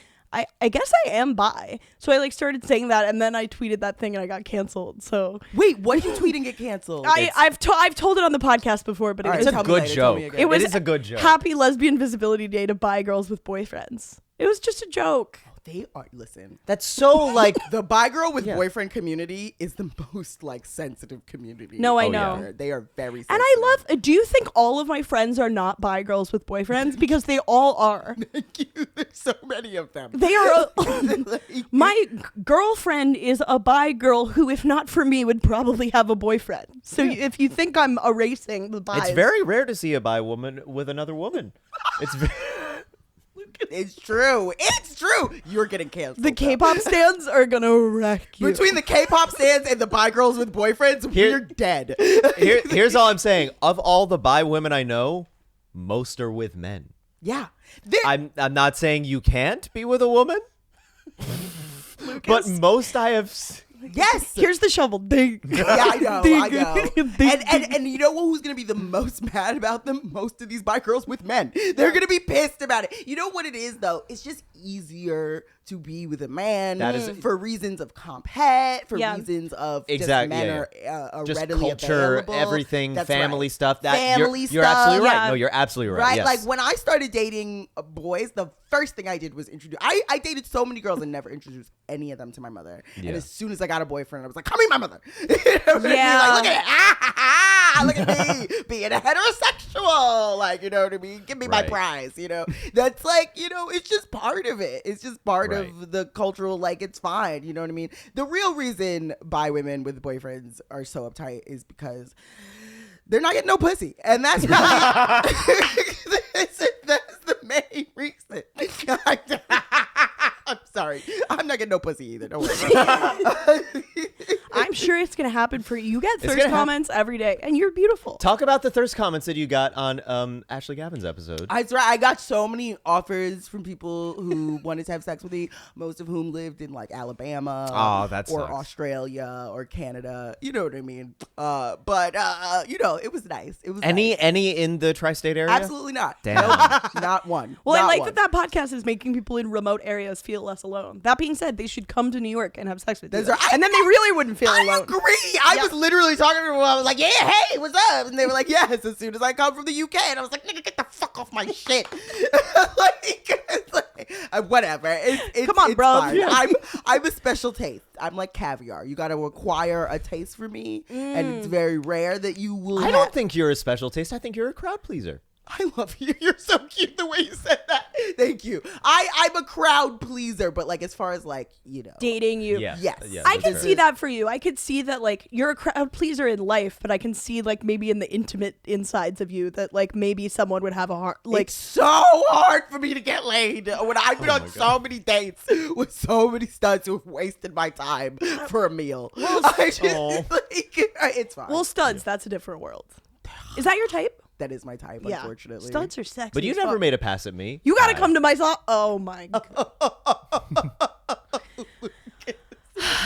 I guess I am bi. So I like started saying that, and then I tweeted that thing and I got canceled. So Wait, what did you tweet and get canceled? I've told it on the podcast before, but All it right, was It's a tell me good later, joke. tell me again. it was It is a good joke. Happy Lesbian Visibility Day to bi girls with boyfriends. It was just a joke. They are, listen. That's so like The bi girl with Yeah. boyfriend community is the most like sensitive community. No, I Oh, know. yeah. They are very sensitive. And I love, do you think all of my friends are not bi girls with boyfriends? Because they all are. Thank you. There's so many of them. They are. Like, My girlfriend is a bi girl who, if not for me, would probably have a boyfriend. So if you think I'm erasing the bi, it's very rare to see a bi woman with another woman. It's very it's true. It's true. You're getting canceled. the K-pop stands are gonna wreck you. Between the K-pop stands and the bi girls with boyfriends, Here- we're dead. Here's all I'm saying. Of all the bi women I know, most are with men. Yeah. I'm not saying you can't be with a woman, but most I have. Yes. Here's the shovel. Ding. Yeah, I know. I know. Ding. And you know who's gonna be the most mad about them? Most of these bi girls with men. They're gonna be pissed about it. You know what it is though? It's just easier to be with a man That is- for reasons of compet, for Yeah. reasons of Exactly, just men yeah, are Just readily culture, available. everything, That's family right. stuff. That Family you're stuff. absolutely right. Yeah. No, you're absolutely right. Right? Yes. Like when I started dating boys, the first thing I did was introduce. I dated so many girls and never introduced any of them to my mother. Yeah. And as soon as I got a boyfriend, I was like, "Come meet my mother." You know what I mean? Yeah. Like, look at it. Look at me being a heterosexual. Like, you know what I mean? Give me my Right. prize. You know, that's like, you know, it's just part of it. It's just part Right. of the cultural. Like, it's fine. You know what I mean? The real reason bi women with boyfriends are so uptight is because they're not getting no pussy, and that's really that's the main reason. I'm sorry, I'm not getting no pussy either. Don't worry. I'm sure it's gonna happen for you. You get thirst gonna comments every day, and you're beautiful. Talk about the thirst comments that you got on Ashley Gavin's episode. That's right. I got so many offers from people who wanted to have sex with me, most of whom lived in like Alabama, Oh, that or sucks. Australia or Canada. You know what I mean? But you know, it was nice. It was Any nice. in the tri-state area? Absolutely not. Damn. Nope, not one. Well, I Not like one. that podcast is making people in remote areas feel less alone. That being said, they should come to New York and have sex with you, That's right. and then they really wouldn't feel I alone. agree. I Yeah. was literally talking to them. I was like, "Yeah, hey, what's up?" And they were like, "Yes." As soon as I come from the UK, and I was like, "Nigga, get the fuck off my shit." It's like, whatever. It's, Come on, it's bro. fine. Yeah. I'm a special taste. I'm like caviar. You got to acquire a taste for me, and it's very rare that you will. I don't think you're a special taste. I think you're a crowd pleaser. I love you. You're so cute the way you said that. Thank you. I'm a crowd pleaser, but like as far as like, you know. Dating you. Yeah. Yes. Yeah, I that's can fair. see that for you. I could see that like you're a crowd pleaser in life, but I can see like maybe in the intimate insides of you that like maybe someone would have a heart like It's so hard for me to get laid when I've been Oh on my so God. many dates with so many studs who've wasted my time for a meal. I just, Oh. like, it's fine. well studs. That's a different world. Is that your type? that is my type, Yeah. unfortunately. Studs are sexy. But you as never fuck. made a pass at me. You got to I- come to my Oh my god.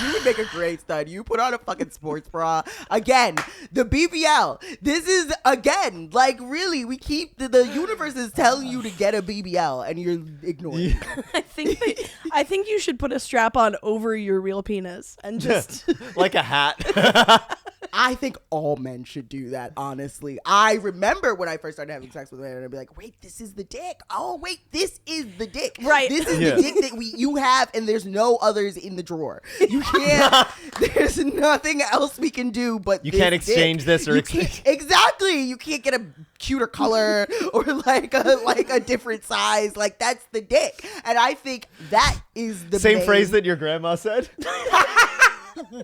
You would make a great stud. You put on a fucking sports bra. Again, the BBL. This is, again, like really, we keep, the universe is telling you to get a BBL and you're ignoring it. I think you should put a strap on over your real penis and just like a hat. I think all men should do that, honestly. I remember when I first started having sex with men, and I'd be like, wait, this is the dick. Oh, wait, this is the dick. Right. This is Yeah. the dick that you have, and there's no others in the drawer. You can't, there's nothing else we can do but You this can't dick. exchange this or You can't- exactly. You can't get a cuter color or like a different size. Like, that's the dick. And I think that is the Same main- phrase that your grandma said.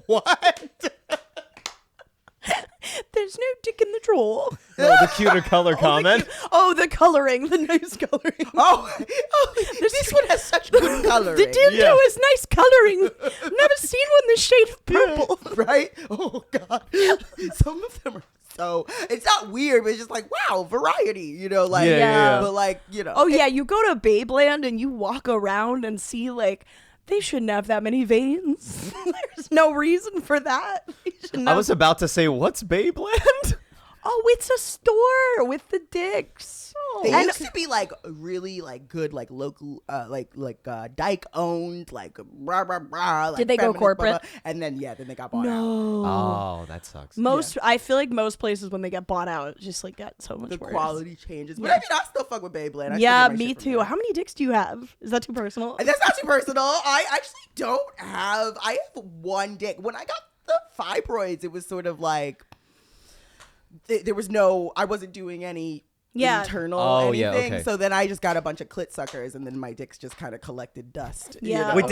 What? There's no dick in the drawer. No, the cuter color comment. The coloring, the nice coloring. This one has such good coloring. The dildo is nice coloring. Never seen one the shade of purple. Right? Oh God. Some of them are so. It's not weird, but it's just like wow, variety. You know, like Yeah. but like you know. Oh yeah, you go to Babeland and you walk around and see like. They shouldn't have that many veins. There's no reason for that. I was about to say, what's Babeland? Oh, it's a store with the dicks. They used to be like really like good like local dyke owned like rah rah rah. Like, did they go corporate? blah, blah, and then then they got bought out. Oh, that sucks. I feel like most places when they get bought out, it just like got so much The worse. quality changes, but I mean I still fuck with Beyblade. Yeah, me too. How many dicks do you have? Is that too personal? That's not too personal. I actually don't have. I have one dick. When I got the fibroids, it was sort of like there was no. I wasn't doing any. Internal anything. Okay. So then I just got a bunch of clit suckers and then my dicks just kind of collected dust. Yeah. You know? Wait,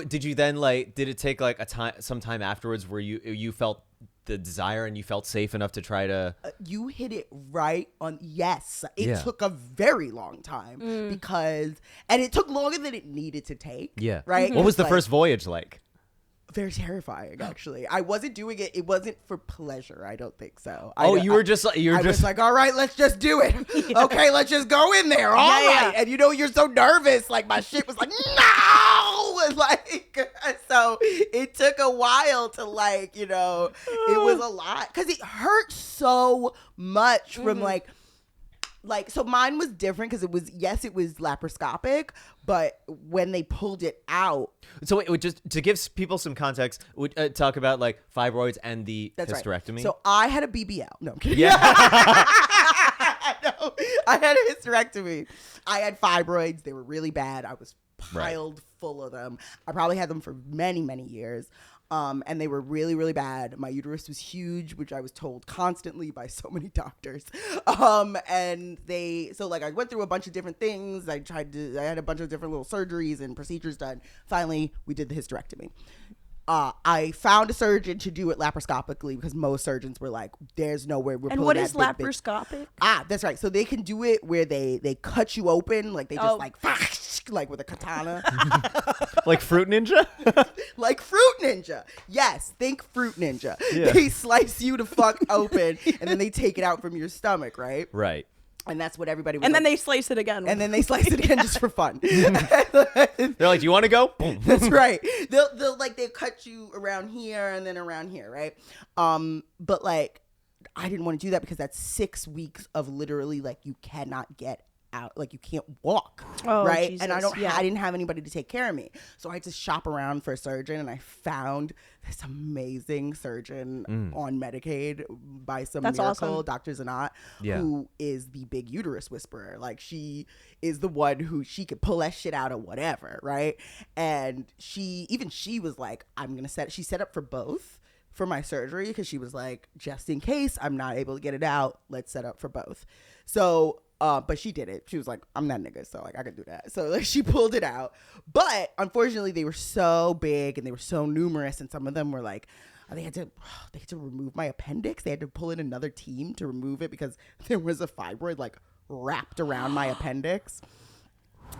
did you then like did it take like some time afterwards where you felt the desire and you felt safe enough to try to you hit it right on. Yes, it Yeah. took a very long time because and it took longer than it needed to take. Yeah. Right. What was the Like, first voyage like? very terrifying, actually. I wasn't doing it. It wasn't for pleasure. I don't think so. You were just like, all right, let's just do it. Okay, let's just go in there. All right. And you know, you're so nervous. Like my shit was like, no. Like, so it took a while to like, you know, it was a lot because it hurt so much from like, so mine was different because it was laparoscopic, but when they pulled it out. So wait, just to give people some context, talk about like fibroids and the That's hysterectomy. Right. So I had a BBL. No, I'm kidding. Yeah. No, I had a hysterectomy. I had fibroids. They were really bad. I was piled full of them. I probably had them for many, many years. And they were really, really bad. My uterus was huge, which I was told constantly by so many doctors. And I went through a bunch of different things. I had a bunch of different little surgeries and procedures done. Finally, we did the hysterectomy. I found a surgeon to do it laparoscopically because most surgeons were like, "There's no way we're." And pulling what that is big laparoscopic? That's right. So they can do it where they cut you open, like they just like with a katana, like Fruit Ninja. like Fruit Ninja. Yes, think Fruit Ninja. Yeah. They slice you to fuck open, and then they take it out from your stomach, right? Right. And that's what everybody was And like. then they slice it again. And then they slice it again just for fun. They're like, "Do you want to go?" Boom. That's right. They'll cut you around here and then around here, right? But like I didn't want to do that because that's 6 weeks of literally like you cannot get out, like you can't walk, right? Jesus. And I didn't have anybody to take care of me, so I had to shop around for a surgeon, and I found this amazing surgeon on Medicaid by some That's miracle, awesome. Dr. Zanat, Yeah. who is the big uterus whisperer. Like she is the one who she could pull that shit out of whatever, right? And she was like, she set up for both for my surgery because she was like, just in case I'm not able to get it out, let's set up for both. So but she did it. She was like, I'm not nigga, so like I could do that. So like she pulled it out. But unfortunately they were so big and they were so numerous, and some of them were like they had to remove my appendix. They had to pull in another team to remove it because there was a fibroid like wrapped around my appendix.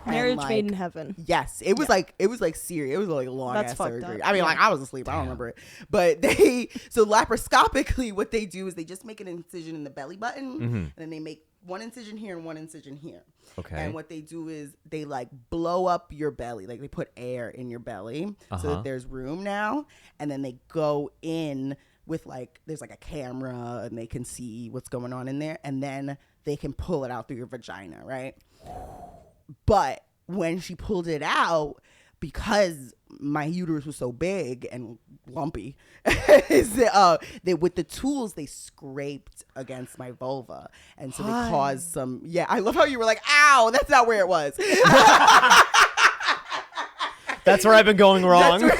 Marriage like, made in heaven. Yes, it was like serious. It was like a long That's ass fucked surgery. up. I mean, like I was asleep. I don't remember it. But laparoscopically, what they do is they just make an incision in the belly button, and then they make one incision here and one incision here. Okay. And what they do is they like blow up your belly, like they put air in your belly so that there's room now, and then they go in with like there's like a camera and they can see what's going on in there, and then they can pull it out through your vagina, right? But when she pulled it out, because my uterus was so big and lumpy, with the tools they scraped against my vulva, and so they caused some. Yeah, I love how you were like, "Ow, that's not where it was." That's where I've been going wrong. You're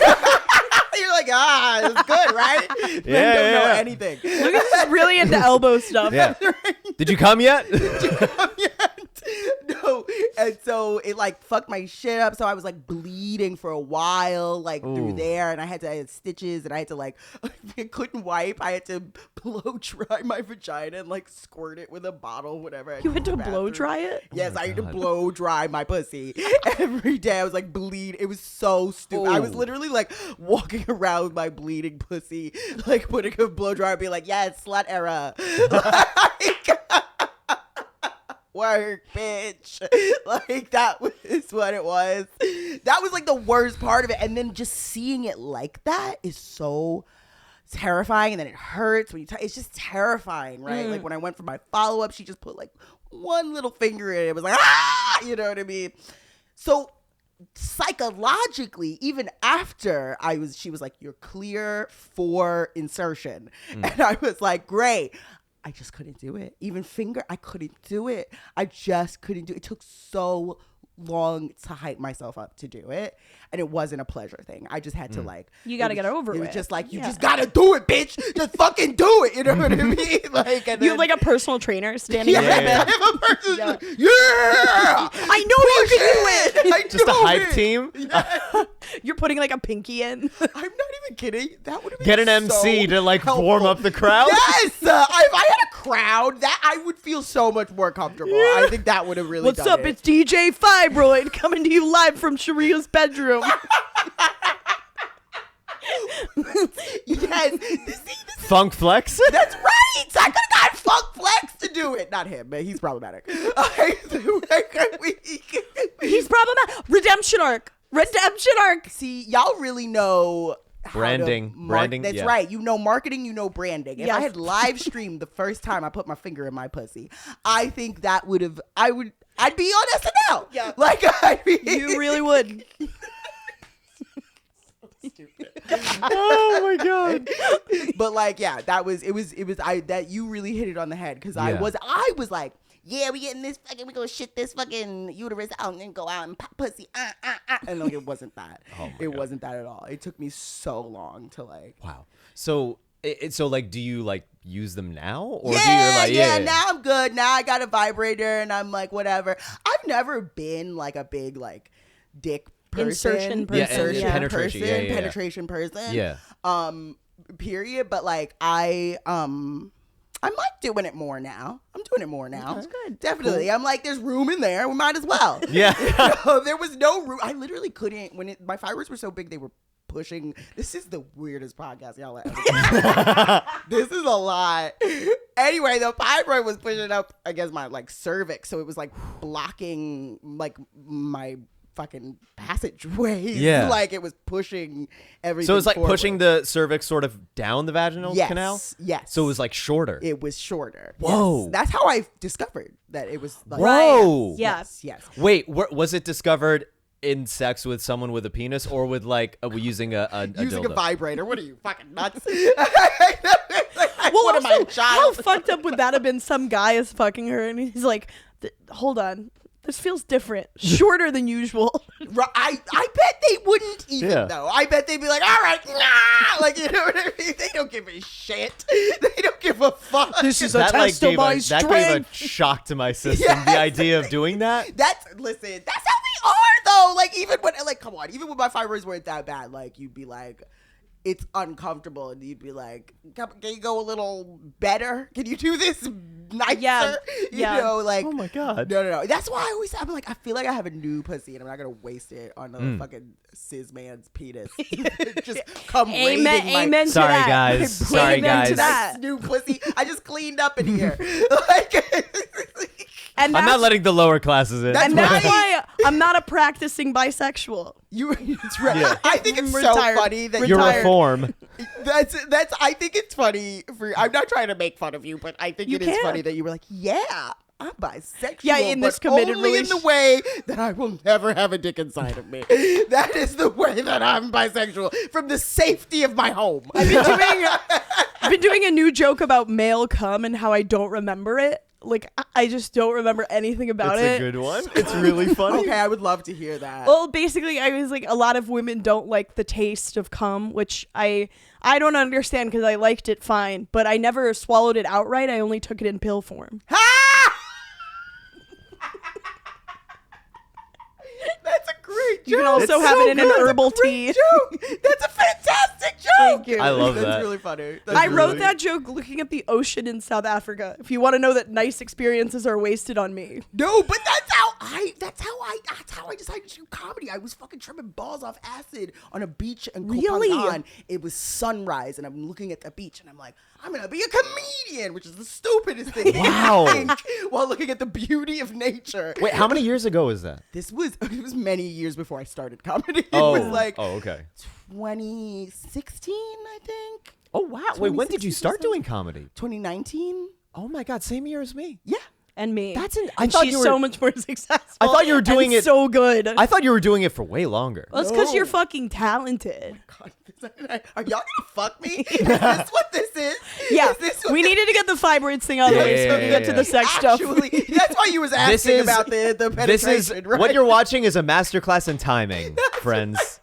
like, it's good, right? Men don't know anything. Lucas is really into elbow stuff. Yeah. Did you come yet? No, And so it like fucked my shit up. So I was like bleeding for a while, like through there. And I had stitches and I had to like, I couldn't wipe. I had to blow dry my vagina and like squirt it with a bottle, whatever. You had to blow dry it? Yes, I had to blow dry my pussy every day. I was like bleed. It was so stupid. I was literally like walking around with my bleeding pussy, like putting a blow dryer and be like, yeah, it's slut era. Work, bitch. Like that was what it was. That was like the worst part of it. And then just seeing it like that is so terrifying. And then it hurts when you it's just terrifying, right? Like when I went for my follow-up, she just put like one little finger in it. It was like, ah, you know what I mean? So psychologically, even after she was like, you're clear for insertion. And I was like, great. I just couldn't do it. Even I couldn't do it. I just couldn't do it. It took so long to hype myself up to do it. And it wasn't a pleasure thing. I just had to like. You got to get over it. It was just like, you just got to do it, bitch. Just fucking do it. You know what I mean? Like, and you have like a personal trainer standing there. I have a person. Yeah. I know you can do it. Just a hype team. Yeah. You're putting like a pinky in. I'm not even kidding. That would have been Get an MC to like helpful. warm up the crowd. Yes. If I had a crowd, that I would feel so much more comfortable. I think that would have really What's done up? it. It's DJ Fibroid coming to you live from Sharia's bedroom. Yes. Funk Flex. That's right. I could have got Funk Flex to do it. Not him, but he's problematic. He's problematic. Redemption arc. See, y'all really know how branding. branding. That's yeah. right. You know marketing, you know branding. If Yes. I had live streamed the first time I put my finger in my pussy, I think that I'd be on SNL. Yeah. Like You really would. Oh my god. But like, yeah, that you really hit it on the head because I was like, yeah, we gonna shit this fucking uterus out and then go out and pop pussy, and like it wasn't that. It wasn't that at all. It took me so long to like. Wow. So so like, do you like use them now, or Yeah, do you like yeah. Now I'm good. Now I got a vibrator and I'm like whatever. I've never been like a big like dick person. Insertion person. Yeah, penetration. Yeah. Penetration person. Yeah. Period. But like I'm like doing it more now. I'm doing it more now. That's good. Definitely. Cool. I'm like, there's room in there. We might as well. Yeah. There was no room. I literally couldn't. My fibers were so big, they were pushing. This is the weirdest podcast y'all ever. This is a lot. Anyway, the fibroid was pushing up against my like cervix, so it was like blocking like my fucking passageways. Yeah. Like it was pushing everything. So it was like forward. pushing the cervix sort of down the vaginal canal? Yes. So it was like shorter. It was shorter. Whoa. Yes. That's how I discovered that it was like. Whoa. Yes. Yes. Wait, was it discovered in sex with someone with a penis, or with like using a Using dildo? a vibrator. What are you, fucking nuts? Well, what am I, also, how child? fucked up would that have been? Some guy is fucking her and he's like, hold on. This feels different. Shorter than usual. I bet they wouldn't even Yeah. though. I bet they'd be like, all right, nah. Like, you know what I mean? They don't give a shit. They don't give a fuck. This is a That test of my that gave a strength. shock to my system. Yes. The idea of doing that. Listen, that's how they are though. Like even when come on, even when my fibers weren't that bad, like you'd be like, it's uncomfortable, and you'd be like, can you go a little better? Can you do this nicer? Yeah. You know, like, Oh my god. no. That's why I'm like, I feel like I have a new pussy, and I'm not gonna waste it on a fucking cis man's penis. Just come raiding my Amen to Sorry, that. guys. Sorry, Amen guys. to that. new pussy. I just cleaned up in here. Like, And I'm not that's- letting the lower classes in. That's And that's right. why I'm not a practicing bisexual. it's right. Yeah. I think it's Retired. so funny that Your Retired. reform. That's I think it's funny I'm not trying to make fun of you, but I think You it is can. funny that you were like, yeah, I'm bisexual. Yeah, in this but committed only in the way that I will never have a dick inside of me. That is the way that I'm bisexual, from the safety of my home. I've been doing a new joke about male cum and how I don't remember it. Like, I just don't remember anything about It's it. a good one. It's really funny. Okay, I would love to hear that. Well, basically, I was like, a lot of women don't like the taste of cum, which I don't understand because I liked it fine, but I never swallowed it outright. I only took it in pill form. You can also have it in an herbal tea. Joke. That's a fantastic joke. Thank you. I love That's that. really funny. I wrote that joke looking at the ocean in South Africa. If you want to know that nice experiences are wasted on me. No, but that's how I decided to do comedy. I was fucking tripping balls off acid on a beach in Really? Kopangan. It was sunrise, and I'm looking at the beach, and I'm like, I'm gonna be a comedian, which is the stupidest thing. Wow. To think while looking at the beauty of nature. Wait, how many years ago was that? It was many years before I started comedy. Oh, It was like okay. 2016, I think. Oh wow. Wait, when did you 2016 start doing comedy? 2019. Oh my God, same year as me. Yeah. And me. I And thought she's you were- so much more successful. I thought you were doing and it- so good. I thought you were doing it for way longer. Well, it's because No. you're fucking talented. God, are y'all gonna fuck me? Is this what this is? Yeah, Is this what we needed to get the fibroids thing out of the way so we can get to the sex stuff. Actually, that's why you was asking about the penetration, This is right? what you're watching is a masterclass in timing, friends.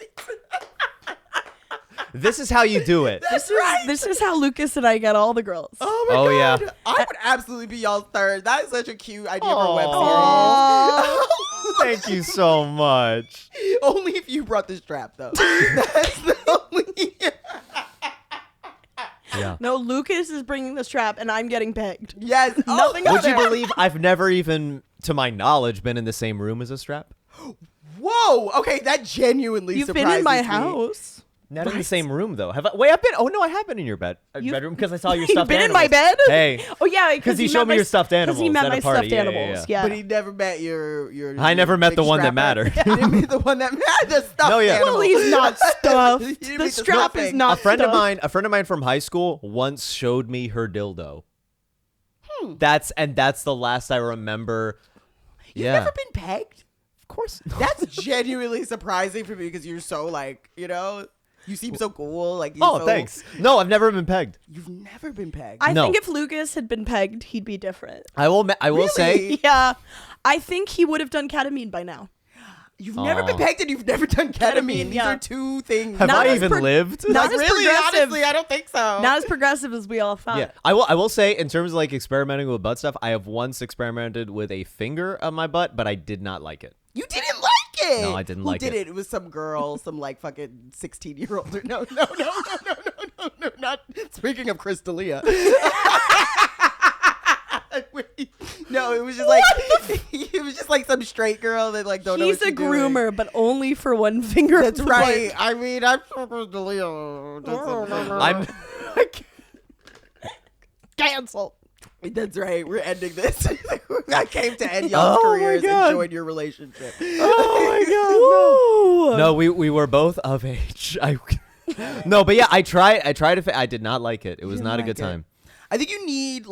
This is how you do it. That's right. This is how Lucas and I get all the girls. Oh my Oh, God. yeah. I would absolutely be y'all's third. That is such a cute idea for a web Aw. series. Thank you so much. Only if you brought the strap, though. That's the only. Yeah. No, Lucas is bringing the strap and I'm getting pegged. Yes. Nothing Would you there. believe I've never even, to my knowledge, been in the same room as a strap? Whoa. Okay, that genuinely You've been surprises in my me. house. Not in the same room though. Have I? Wait, I've been. Oh no, I have been in your bedroom because I saw your You've stuffed been animals. in my bed? Hey. Oh yeah, Because he showed me your stuffed animals Because he met at my a party. stuffed Yeah, yeah, animals. yeah. Yeah. But he never met your I never met big the one that strapper. mattered. He didn't meet the one that mattered. The stuffed No, yeah. animal. Well, he's not stuffed. He didn't The meet strap is stuffing. not A friend of stuffed. mine from high school once showed me her dildo. That's the last I remember. You've Yeah. never been pegged? Of course. That's genuinely surprising for me because you're so like, you seem so cool. Like, you're Oh, so, thanks. No, I've never been pegged. You've never been pegged. I No. think if Lucas had been pegged, he'd be different. I will Really? say. Yeah. I think he would have done ketamine by now. You've never been pegged and you've never done ketamine. These yeah. are two things. Have Not I as even lived? Not Like, as really? progressive. Honestly, I don't think so. Not as progressive as we all thought. Yeah, I will say in terms of like experimenting with butt stuff, I have once experimented with a finger on my butt, but I did not like it. You didn't like it. No, I didn't Who like did it. It was some girl, some like fucking 16-year-old. No, not. Speaking of Chris D'Elia. Wait, no, it was just like it was just like some straight girl that like don't know what He's a she's doing. groomer, but only for one finger. That's of the right. butt. I mean, I'm so Chris D'Elia. I'm. Cancel. That's right. We're ending this. I came to end y'all's Oh my careers and God. join your relationship. Oh my god. No, we were both of age. No, but yeah, I tried. I did not like it. It was Didn't not a like good it. time. I think you need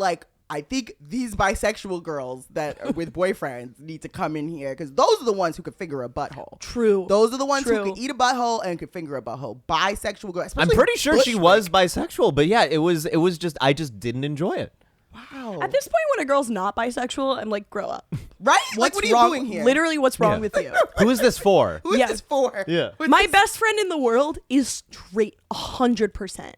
I think these bisexual girls that are with boyfriends need to come in here because those are the ones who can figure a butthole. True. Those are the ones True. who can eat a butthole and can finger a butthole. Bisexual girls. I'm especially pretty sure she Bushwick. was bisexual, but yeah, it was just I just didn't enjoy it. Wow. At this point, when a girl's not bisexual, I'm like, grow up. right? Like, What's what are you wrong? doing here? Literally, what's wrong Yeah. with you? Who is this for? Who is Yeah. this for? Yeah. Who's My this- best friend in the world is straight 100%.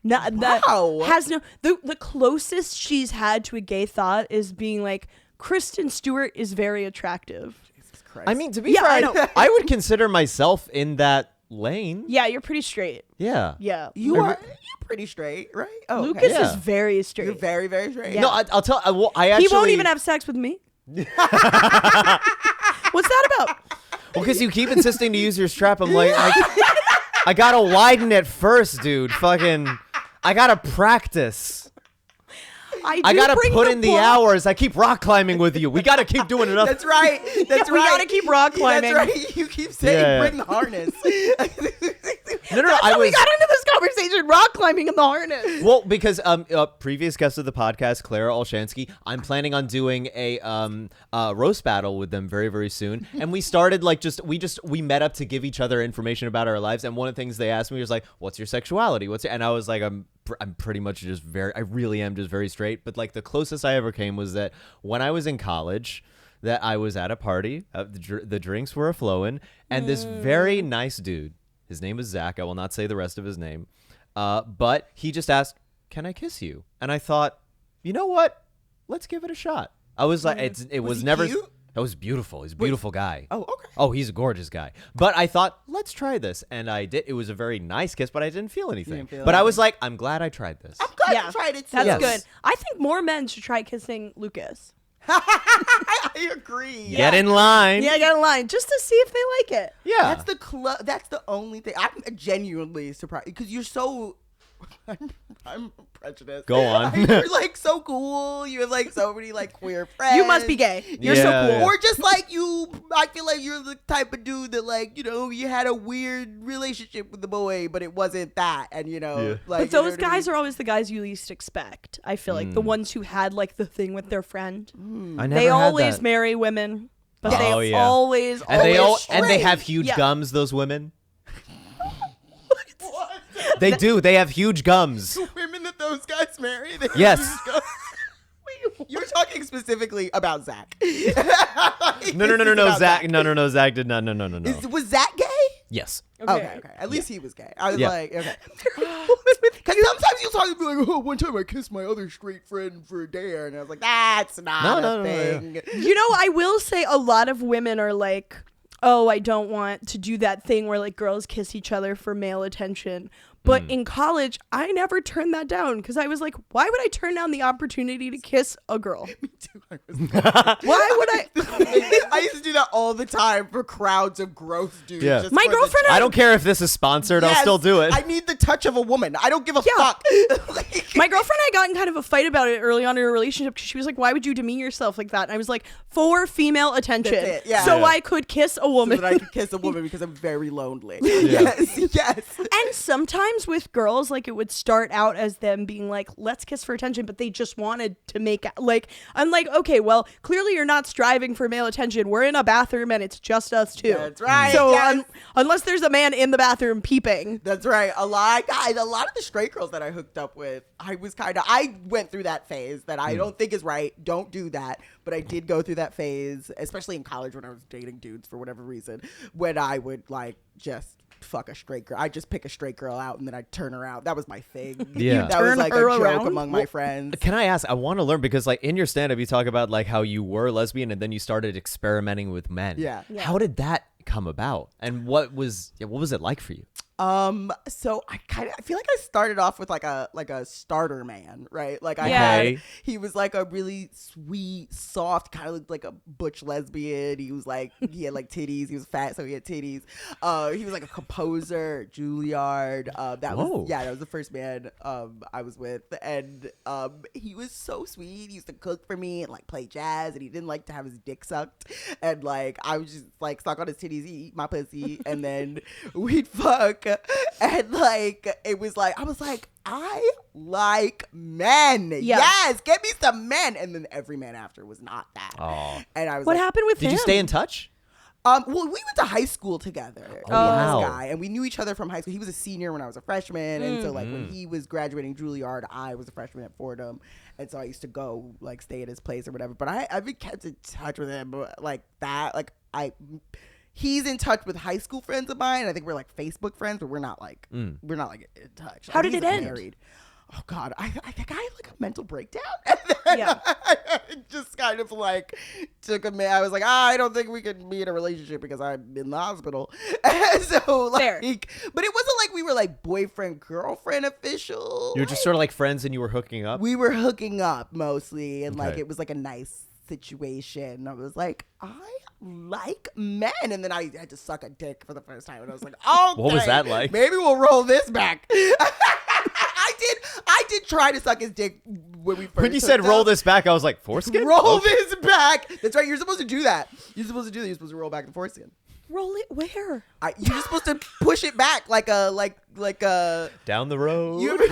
Not that Wow. has no the closest she's had to a gay thought is being like Kristen Stewart is very attractive. Jesus Christ. I mean, to be Yeah, I fair, know. I would consider myself in that lane. Yeah, you're pretty straight. Yeah. Yeah, you're pretty straight, right? Oh, okay. Lucas Yeah. is very straight. You're very, very straight. Yeah. No, I'll tell. I actually. He won't even have sex with me. What's that about? Well, because you keep insisting to use your strap. I'm like, I gotta widen it first, dude. Fucking, I gotta practice. I do gotta bring put in the block. hours. I keep rock climbing with you. We gotta keep doing enough. That's right. That's We right. gotta keep rock climbing. That's right. You keep saying Yeah, yeah. bring the harness. No, That's how we got into this conversation. Rock climbing in the harness. Well, because previous guest of the podcast, Clara Olshansky, I'm planning on doing a roast battle with them very, very soon. And we started we met up to give each other information about our lives. And one of the things they asked me was like, "What's your sexuality? And I was like, I'm pretty much just I really am just very straight. But like the closest I ever came was that when I was in college, that I was at a party, the drinks were a-flowing, and this very nice dude. His name was Zach. I will not say the rest of his name. But he just asked, "Can I kiss you?" And I thought, you know what? Let's give it a shot. I was like, it was he never. cute? That was beautiful. He's a beautiful guy. Oh, okay. Oh, he's a gorgeous guy. But I thought, let's try this. And I did. It was a very nice kiss, but I didn't feel anything. But I was like, I'm glad I tried this. I'm glad you tried it too. That's good. I think more men should try kissing Lukas. I agree. Get in line. Yeah, get in line just to see if they like it. Yeah. That's the only thing. I'm genuinely surprised because you're so. I'm prejudiced. Go on. You're like so cool. You have like so many like queer friends. You must be gay. You're so Yeah, cool. yeah. Or just like you, I feel like you're the type of dude that like, you know, you had a weird relationship with the boy, but it wasn't that. And you know, like. But those guys are always the guys you least expect. I feel like the ones who had like the thing with their friend. I never They had always that. marry women, but Oh, they yeah. always And they all straight. and they have huge Yeah. gums. Those women. They do. They have huge gums. women that those guys marry. They Yes. You're talking specifically about Zach. No, Zach. No, Zach did not. No. Was Zach gay? Yes. Okay. At least he was gay. I was Yeah. like, okay. Because sometimes you'll talk to me like, oh, one time I kissed my other straight friend for a dare. And I was like, that's not a thing. You know, I will say a lot of women are like, oh, I don't want to do that thing where like girls kiss each other for male attention. But in college, I never turned that down because I was like, why would I turn down the opportunity to kiss a girl? Me too. Why would I? I used to do that all the time for crowds of gross dudes. Yeah. just My for the girlfriend I don't care if this is sponsored. I'll Yes, still do it. I need the touch of a woman. I don't give a Yeah. fuck. Like, My girlfriend and I got in kind of a fight about it early on in our relationship because she was like, why would you demean yourself like that? And I was like, for female attention. That's it, yeah. So Yeah. I could kiss a so woman. that I could kiss a woman because I'm very lonely. Yes. And sometimes with girls, like it would start out as them being like, let's kiss for attention, but they just wanted to make like, I'm like, okay, well, clearly you're not striving for male attention. We're in a bathroom and it's just us two. That's right. So yes. unless there's a man in the bathroom peeping. That's right. A lot of the straight girls that I hooked up with, I went through that phase that I don't think is right. Don't do that. But I did go through that phase, especially in college when I was dating dudes for whatever reason, when I would like just fuck a straight girl. I just pick a straight girl out and then I turn her out. That was my thing. Yeah. That was Turn like a her joke around? among my friends. Can I ask? I want to learn because, like, in your stand-up, you talk about like how you were lesbian and then you started experimenting with men. Yeah. How did that come about? And what was it like for you? So I feel like I started off with like a starter man, right? Like Okay. he was like a really sweet, soft, kind of looked like a butch lesbian. He was like, he had like titties. He was fat, so he had titties. He was like a composer, Juilliard. That was the first man I was with, and he was so sweet. He used to cook for me and like play jazz, and he didn't like to have his dick sucked, and like I was just like suck on his titties, he eat my pussy, and then we'd fuck. And like it was like I was like, I like men. Yeah. Yes, get me some men. And then every man after was not that. Oh. And I was What like, happened with Did him? you stay in touch? well, we went to high school together. wow. This guy, and we knew each other from high school. He was a senior when I was a freshman, and so like when he was graduating Juilliard, I was a freshman at Fordham, and so I used to go like stay at his place or whatever. But I've been kept in touch with him like that. Like he's in touch with high school friends of mine. I think we're like Facebook friends, but we're not like in touch. How did it end? Married. Oh God, I think I had like a mental breakdown. And then Yeah. I just kind of like took a minute. I was like, I don't think we could be in a relationship because I'm in the hospital. And so like, Fair. but it wasn't like we were like boyfriend girlfriend official. You were just sort of like friends and you were hooking up? We were hooking up mostly, and like Okay. it was like a nice situation. I was like, I like men, and then I had to suck a dick for the first time, and I was like, oh, What was that like? Maybe we'll roll this back. I did try to suck his dick when we first. When you said hooked roll up. this back, I was like, foreskin? Roll Okay. this back. That's right. You're supposed to do that. You're supposed to do that. You're supposed to roll back the foreskin. Roll it where? You're just supposed to push it back like a. Down the road. You ever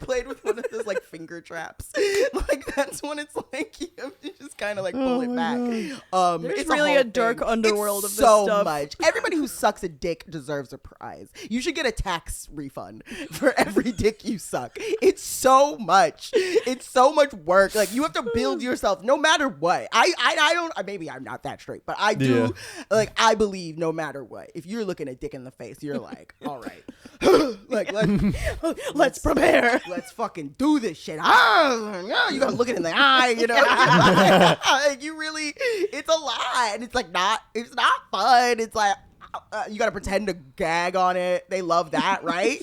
played with one of those like finger traps? Like that's when it's like you have to just kind of like pull it back. There's It's really whole a dark thing. underworld It's of this so stuff. much. Everybody who sucks a dick deserves a prize. You should get a tax refund for every dick you suck. It's so much. It's so much work. Like you have to build yourself no matter what. I don't. Maybe I'm not that straight, but I do. Yeah. Like I believe no matter what. If you're looking a dick in the face, you're like, all right, like Let's prepare. let's fucking do this shit. You gotta look it in the eye, like, you really, it's a lot, and it's like it's not fun. It's like you gotta pretend to gag on it. They love that, right?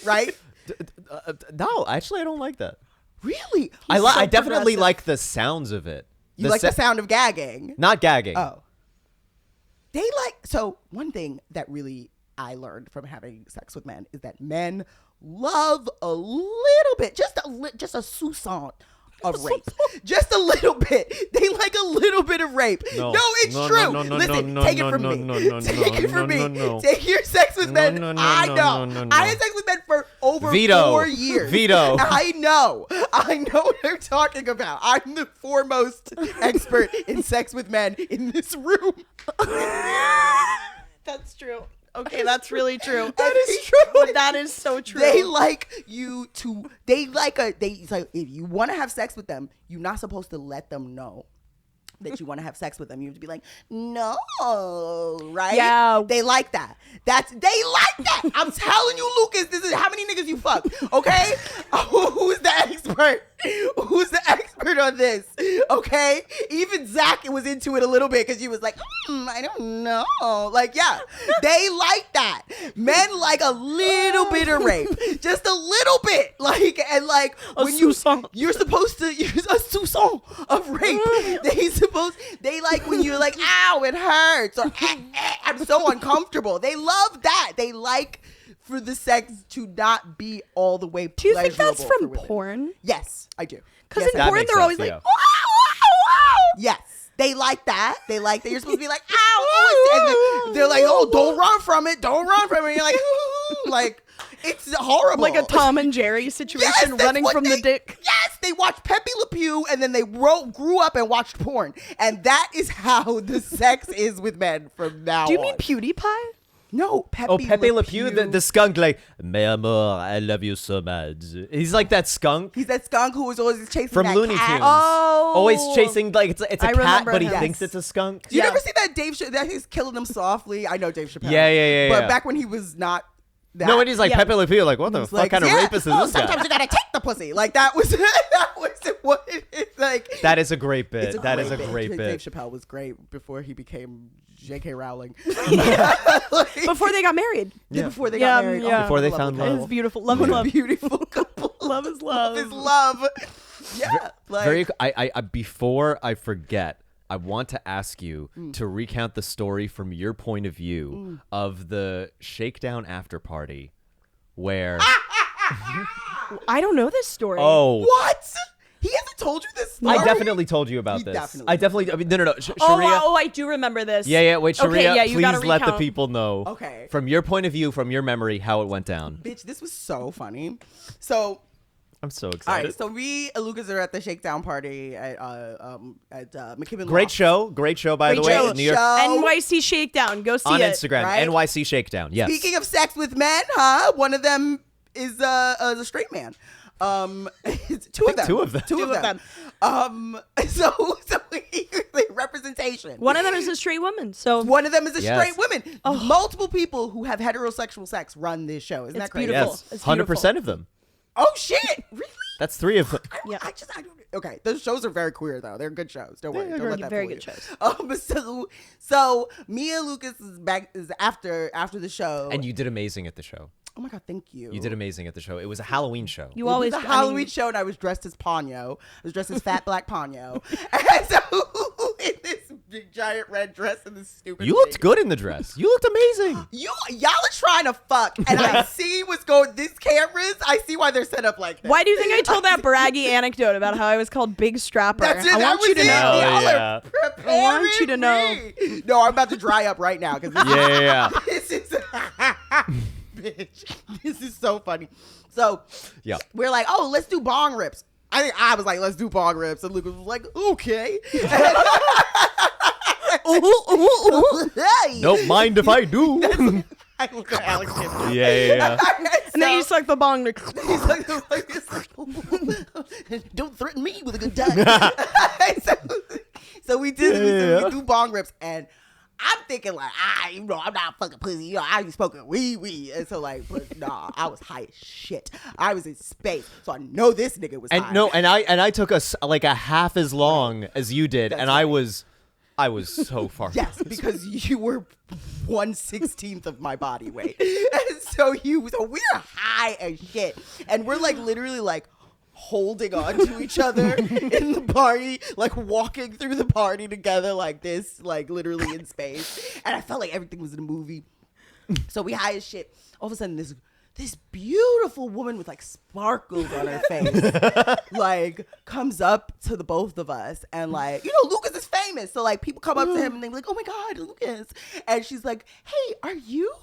No, actually, I don't like that. Really? I definitely like the sounds of it. You like the sound of gagging? Not gagging. Oh. So one thing that really I learned from having sex with men is that men love a little bit, just a soupçon of rape. Just a little bit. They like a little bit of rape. No, it's true. Listen, take it from me. Take it from me. Take your sex with men. I know. I had sex with men for over 4 years. Veto. I know what I'm talking about. I'm the foremost expert in sex with men in this room. That's true. Okay, that's really true. That is true. That is so true. They like you to. It's like, if you want to have sex with them, you're not supposed to let them know that you want to have sex with them. You have to be like, no, right? Yeah. They like that. They like that. I'm telling you, Lucas, this is how many niggas you fuck, okay? Who's the expert? Who's the expert on this? Okay? Even Zach was into it a little bit because he was like, I don't know. Like, yeah, they like that. Men like a little bit of rape. Just a little bit. Like, and like, when you're supposed to use a soupçon of rape. They like when you're like, ow, it hurts, or I'm so uncomfortable. They love that. They like for the sex to not be all the way Do you think that's pleasurable from for women. porn? Yes, I do. Because Yes, in I do. porn, they're always like, yeah. wow, wow. Yes, they like that. They like that. You're supposed to be like, ow. And they're like, oh, don't run from it. Don't run from it. And you're like, ooh, like, it's horrible. Like a Tom and Jerry situation, Yes, that's running what from the dick. Yes, they watched Pepe Le Pew and then they grew up and watched porn. And that is how the sex is with men from now on. Do you mean PewDiePie? No, Pepe Le Pew, the skunk, like, "Mi amor, I love you so much." He's like that skunk He's that skunk who was always chasing from that Looney cat. Tunes. Oh. Always chasing, like, it's a I cat, remember but he him. thinks Yes. it's a skunk. Do you Yeah. ever see that that he's killing him softly? I know Dave Chappelle. Yeah. But back when he was not that. No, and he's like, Yeah. Pepe Le Pew, like, what the It's fuck like, kind of yeah, rapist is oh, this guy? sometimes you gotta take the pussy. Like that was what it's like. That is a great bit. It's That is a great Dave bit. Chappelle was great before he became J.K. Rowling. Before they got married. Before they got married. yeah. Before they lovely found couple. love. It's beautiful. Love What is a love. beautiful couple. Love is love. Is love. Yeah. Like, Very. I before I forget, I want to ask you to recount the story from your point of view of the shakedown after party, where I don't know this story. what? He hasn't told you this story? I definitely told you about He this. definitely I definitely. I mean, no. Oh, Sharia. oh, I do remember this. Yeah. Wait, Sharia. Okay, yeah, you gotta please let the recount. people know. Okay. From your point of view, from your memory, how it went down. Bitch, this was so funny. So, I'm so all excited. right. So we and Lucas are at the shakedown party at McKibben Great Loft. great show, by the Great way. show. New York NYC Shakedown. Go see on it. Instagram. right? NYC Shakedown. Yes. Speaking of sex with men, huh? One of them is a straight man. It's two of them. two of them. Two of them. So representation. One of them is a straight woman. So One of them is a Yes. straight woman. Multiple people who have heterosexual sex run this show. Isn't that It's crazy? beautiful. Yes. It's 100% of them. Oh shit! Really? That's 3 of them. Yeah. I don't. Okay, those shows are very queer though. They're good shows. Don't worry. They're Don't let that very fool good you. shows. So me and Lucas is after the show. And you did amazing at the show. Oh my god, thank you. You did amazing at the show. It was a Halloween show. You It always was a I mean, Halloween show, and I was dressed as Ponyo. I was dressed as Fat Black Ponyo, and so in this big giant red dress and this stupid. You looked thing. good in the dress. You looked amazing. Y'all are trying to fuck, and I see what's going. These cameras, I see why they're set up like that. Why do you think I told that braggy anecdote about how I was called Big Strapper? That's it. I That want was you to it. know. Hell Y'all yeah. are preparing I want you to know. me. No, I'm about to dry up right now because Yeah. this is bitch. This is so funny. So Yeah. we're like, oh, let's do bong rips. I was like, let's do bong rips, and Lucas was like, okay. Hey. Don't mind if I do. I look at Alex Gibson. Yeah. And then you suck the bong. He's like, don't threaten me with a good time. so we do bong rips, and I'm thinking like, I'm not fucking pussy. I be smoking wee. And so like, but nah, I was high as shit. I was in space. So I know this nigga was high. No, and I took like a half as long as you did. That's and right. I was so far. Yes, because you were 1/16 of my body weight. And so we're high as shit. And we're like literally like holding on to each other in the party, like walking through the party together like this, like literally in space. And I felt like everything was in a movie. So we high as shit. All of a sudden this beautiful woman with like sparkles on her face like comes up to the both of us, and like, you know, Lukas is famous, so like people come up to him and they're like, oh my god, Lukas. And she's like, hey, are you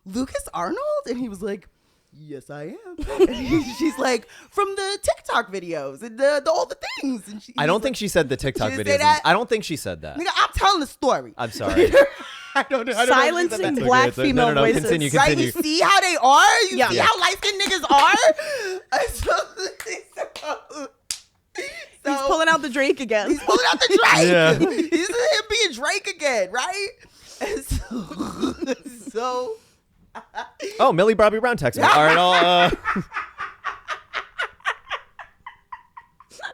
Lukas Arnold? And he was like, yes, I am. And she's like, from the TikTok videos and the all the things. And I don't think she said the TikTok She didn't say videos. that? I don't think she said that. nigga, I'm telling the story. I'm sorry. I don't know. Silencing black It's okay. female No, voices. Continue. Right? You see how they are? You Yeah. see how light-skinned niggas are? So He's pulling out the Drake again. He's pulling out the Drake. Yeah. He's him being Drake again, right? And so Oh, Millie Bobby Brown texted me. All right, I'll.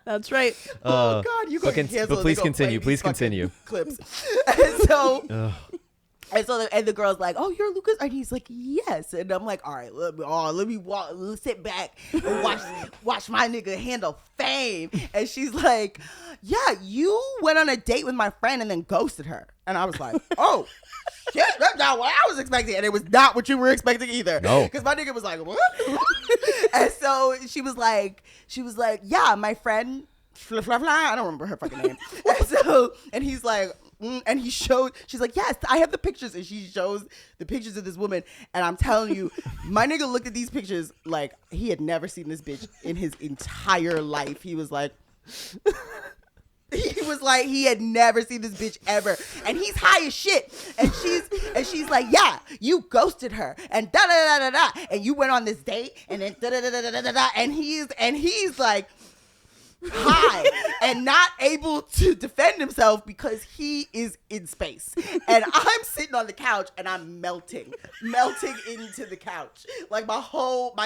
That's right. oh god, you but gonna cancel. but please they gonna play continue. these Please fucking continue. Clips. And so. And the girl's like, oh, you're Lukas? And he's like, yes. And I'm like, all right, let me walk, let's sit back and watch my nigga handle fame. And she's like, yeah, you went on a date with my friend and then ghosted her. And I was like, oh, shit, that's not what I was expecting. And it was not what you were expecting either. No. Because my nigga was like, what? And so she was like, yeah, my friend, I don't remember her fucking name. And he's like, and she's like, yes, I have the pictures. And she shows the pictures of this woman. And I'm telling you, my nigga looked at these pictures like he had never seen this bitch in his entire life. He was like, he had never seen this bitch ever. And he's high as shit. And she's like, yeah, you ghosted her. And da da da da da. And you went on this date. And then da da da da da da da. And he's like, high and not able to defend himself because he is in space. And I'm sitting on the couch and I'm melting into the couch. Like my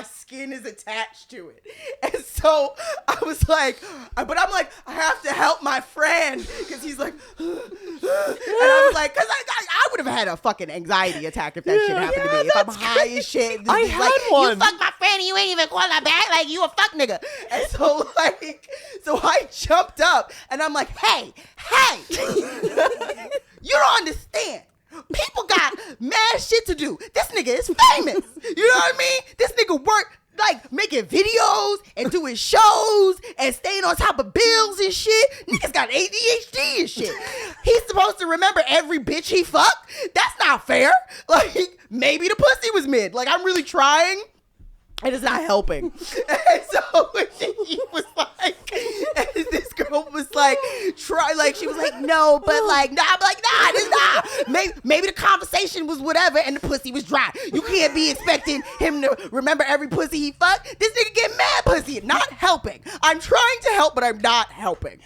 skin is attached to it. And so I was like, but I'm like, I have to help my friend because he's like, and I was like, because I would have had a fucking anxiety attack if that shit happened to me. If I'm high as shit. I He's had like, one. You fucked my friend and you ain't even call her back. Like, you a fuck nigga. And so like, so I jumped up and I'm like, hey, you don't understand. People got mad shit to do. This nigga is famous. You know what I mean? This nigga work like making videos and doing shows and staying on top of bills and shit. Niggas got ADHD and shit. He's supposed to remember every bitch he fucked. That's not fair. Like, maybe the pussy was mid. Like, I'm really trying. And it's not helping. And so he was like, and this girl was like, she was like, no, but like, nah, I'm like, nah, it's not. Maybe the conversation was whatever and the pussy was dry. You can't be expecting him to remember every pussy he fucked. This nigga get mad pussy. Not helping. I'm trying to help, but I'm not helping.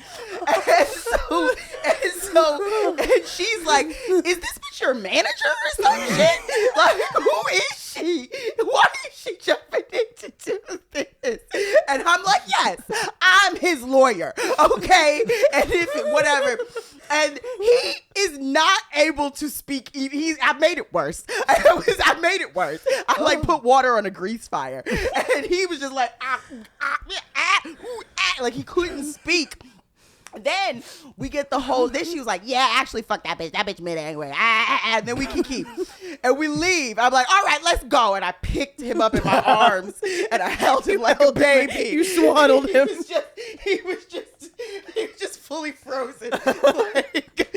And she's like, is this bitch your manager or some shit? Like, who is she? Why is she jumping into this? And I'm like, yes, I'm his lawyer, okay? And whatever. And he is not able to speak. I made it worse. I made it worse. I like put water on a grease fire. And he was just like, like he couldn't speak. Then we get the whole, then she was like, yeah, actually, fuck that bitch. That bitch made it anyway. And then we can keep. And we leave. I'm like, all right, let's go. And I picked him up in my arms and I held him like a baby. You swaddled him. He was just fully frozen. like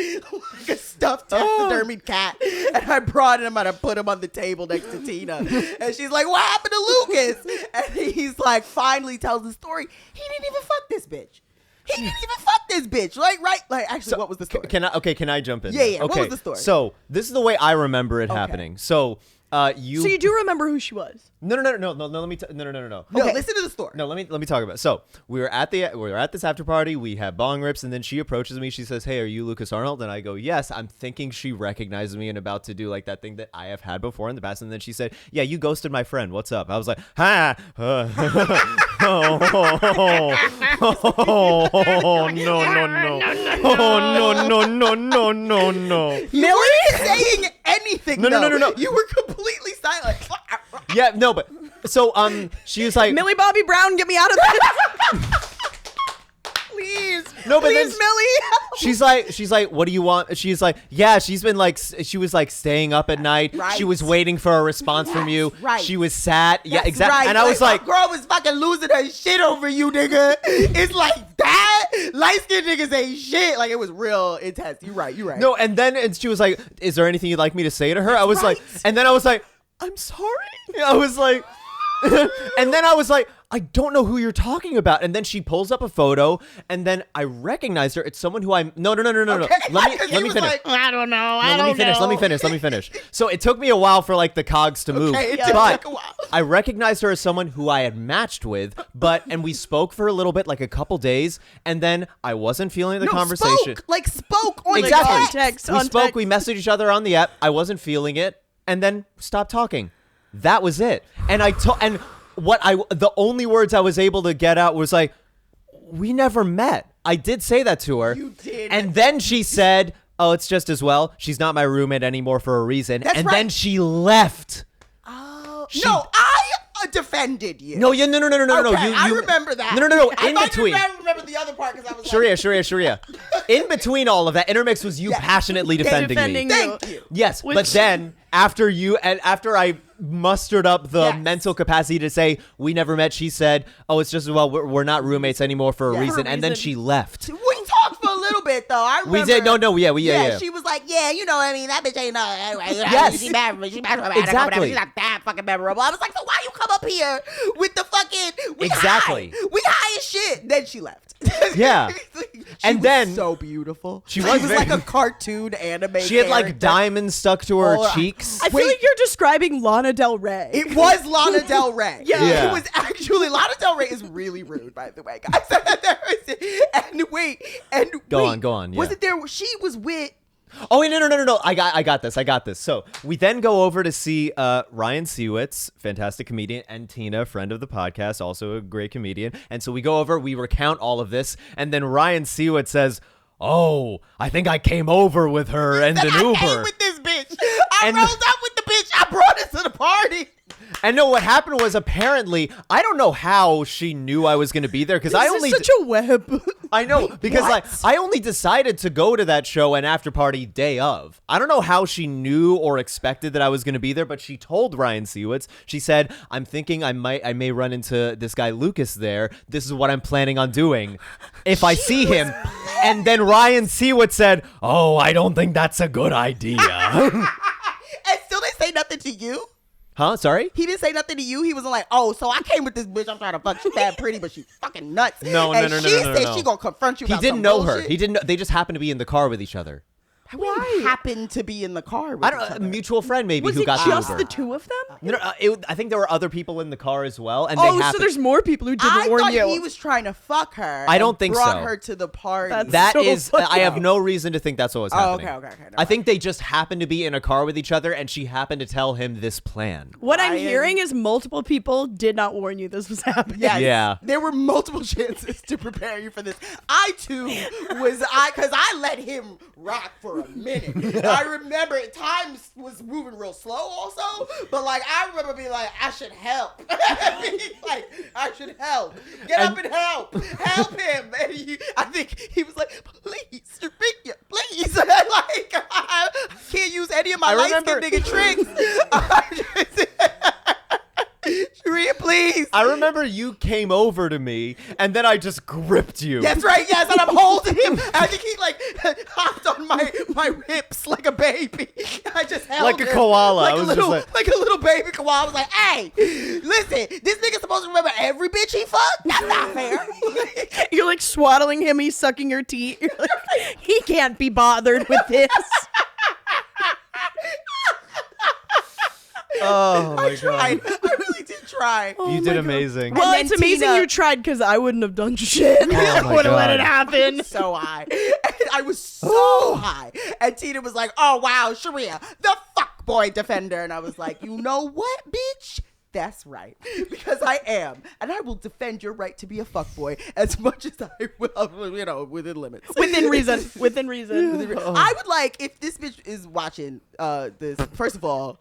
a stuffed taxidermied cat. And I brought him and I put him on the table next to Tina. And she's like, what happened to Lukas? And he's like, finally tells the story. He didn't even fuck this bitch. He didn't even fuck this bitch. Like, right? Like, actually, what was the story? Can I jump in? Yeah. Okay. What was the story? So this is the way I remember it happening. So you. So you do remember who she was? No. Let me. No. No, Okay. listen to the story. No, let me talk about it. So we were at this after party. We had bong rips, and then she approaches me. She says, "Hey, are you Lucas Arnold?" And I go, "Yes." I'm thinking she recognizes me and about to do like that thing that I have had before in the past. And then she said, "Yeah, you ghosted my friend. What's up?" I was like, "Ha! Oh, no. You weren't saying anything. No. You were completely silent. Yeah, no, but so she was like, Millie Bobby Brown, get me out of this. Please. No, but please, then Millie. she's like, what do you want? She's like, yeah, she was like staying up at night. Right. She was waiting for a response from you. Right. She was sad. Yeah, That's exactly. right. And I was like, my girl was fucking losing her shit over you, nigga. It's like that. Light-skinned niggas ain't shit. Like, it was real intense. You're right. no, and she was like, is there anything you'd like me to say to her? I was like, and then I was like, I'm sorry. I was like, and then I was like, I don't know who you're talking about. And then she pulls up a photo, and then I recognized her. It's someone who I'm. No. Okay. Let me finish. Like, I don't know. Let me finish. So it took me a while for like the cogs to move, Okay, it did but take a while. I recognized her as someone who I had matched with. And we spoke for a little bit, like a couple days, and then I wasn't feeling the conversation. Spoke on Exactly. the On text. We on spoke. text. We messaged each other on the app. I wasn't feeling it, and then stopped talking. That was it. And the only words I was able to get out was like, we never met. I did say that to her. You did. And then she said, oh, it's just as well. She's not my roommate anymore for a reason. That's and right. then she left. Oh, no, I defended you. No. Okay, I remember that. No. I In thought between. you remember the other part because I was Sharia. In between all of that, intermix was you passionately defending me. Thank you. Yes, but then after I mustered up the Yes. mental capacity to say we never met, she said, "Oh, it's just well we're not roommates anymore for a Yeah. reason," For a and then reason. she left. We talked for a little bit though. I remember. We did. No. Yeah. She was like, yeah, you know what I mean? That bitch ain't Yes. She's mad. Exactly. She's not that fucking memorable. I was like, so why you come up here with the fucking Exactly. We high as shit. Then she left. Yeah. She And was then- so beautiful. She was like very- a cartoon anime. She had like character. diamonds stuck to her Oh, cheeks. I feel Wait. like you're describing Lana Del Rey. It was Lana Del Rey. Yeah. It was actually Lana Del Rey is really rude, by the way, guys. and Go on, Was yeah. it there? She was with. Oh, no. I got this. So we then go over to see Ryan Seawitz, fantastic comedian, and Tina, friend of the podcast, also a great comedian. And so we go over, we recount all of this, and then Ryan Seawitz says, "Oh, I think I came over with her and an I Uber." came with this bitch. I And- rolled up with the bitch. I brought her to the party. And no, what happened was apparently, I don't know how she knew I was going to be there because I This is only. such a web. I know because what? like I only decided to go to that show and after party day of. I don't know how she knew or expected that I was going to be there, but she told Ryan Seawitz. She said, "I'm thinking I may run into this guy Lucas there. This is what I'm planning on doing if I see him." And then Ryan Seawitz said, "Oh, I don't think that's a good idea." And still didn't say nothing to you. Huh? Sorry? He didn't say nothing to you. He wasn't like, oh, so I came with this bitch. I'm trying to fuck. She's bad pretty, but she's fucking nuts. No. And she said she gonna confront you. He about didn't some know her. bullshit. He didn't know. They just happened to be in the car with each other. Why happened to be in the car? With I each don't know. A other? mutual friend maybe Was who it got just the the Uber. two of them? No, I think there were other people in the car as well, and they Oh, so happened. there's more people who didn't I warn thought you. he was trying to fuck her. I don't and think brought so. her to the party. That's- That so is, funny. I have no reason to think that's what was happening. okay. No I think they just happened to be in a car with each other, and she happened to tell him this plan. What I'm Ryan- hearing is multiple people did not warn you this was happening. Yes. Yeah. There were multiple chances to prepare you for this. I too because I let him rock for a minute. I remember time was moving real slow also, but like I remember being like, I should help. Being like, I should help. Get up and help. Help him. And I think he was like, please, please. Like, I can't use any of my I light-skinned remember- nigga tricks. Sharia, please. I remember you came over to me, and then I just gripped you. That's right, yes, and I'm holding him. I think he like hopped on my hips like a baby. I just held Like a him. koala. Like I a was little, just like a little baby koala. I was like, hey, listen, this nigga's supposed to remember every bitch he fucked? That's not fair. You're like swaddling him, he's sucking your teeth. You're like, he can't be bothered with this. Oh my I tried. I really did try. You did amazing. Well, then it's amazing Tina- you tried because I wouldn't have done shit. I my would have let God. it happen. So high. And I was so high. And Tina was like, oh, wow, Sharia, the fuckboy defender. And I was like, you know what, bitch? That's right. Because I am. And I will defend your right to be a fuckboy as much as I will, you know, within limits. Within reason. Within reason. I would like, if this bitch is watching this, first of all,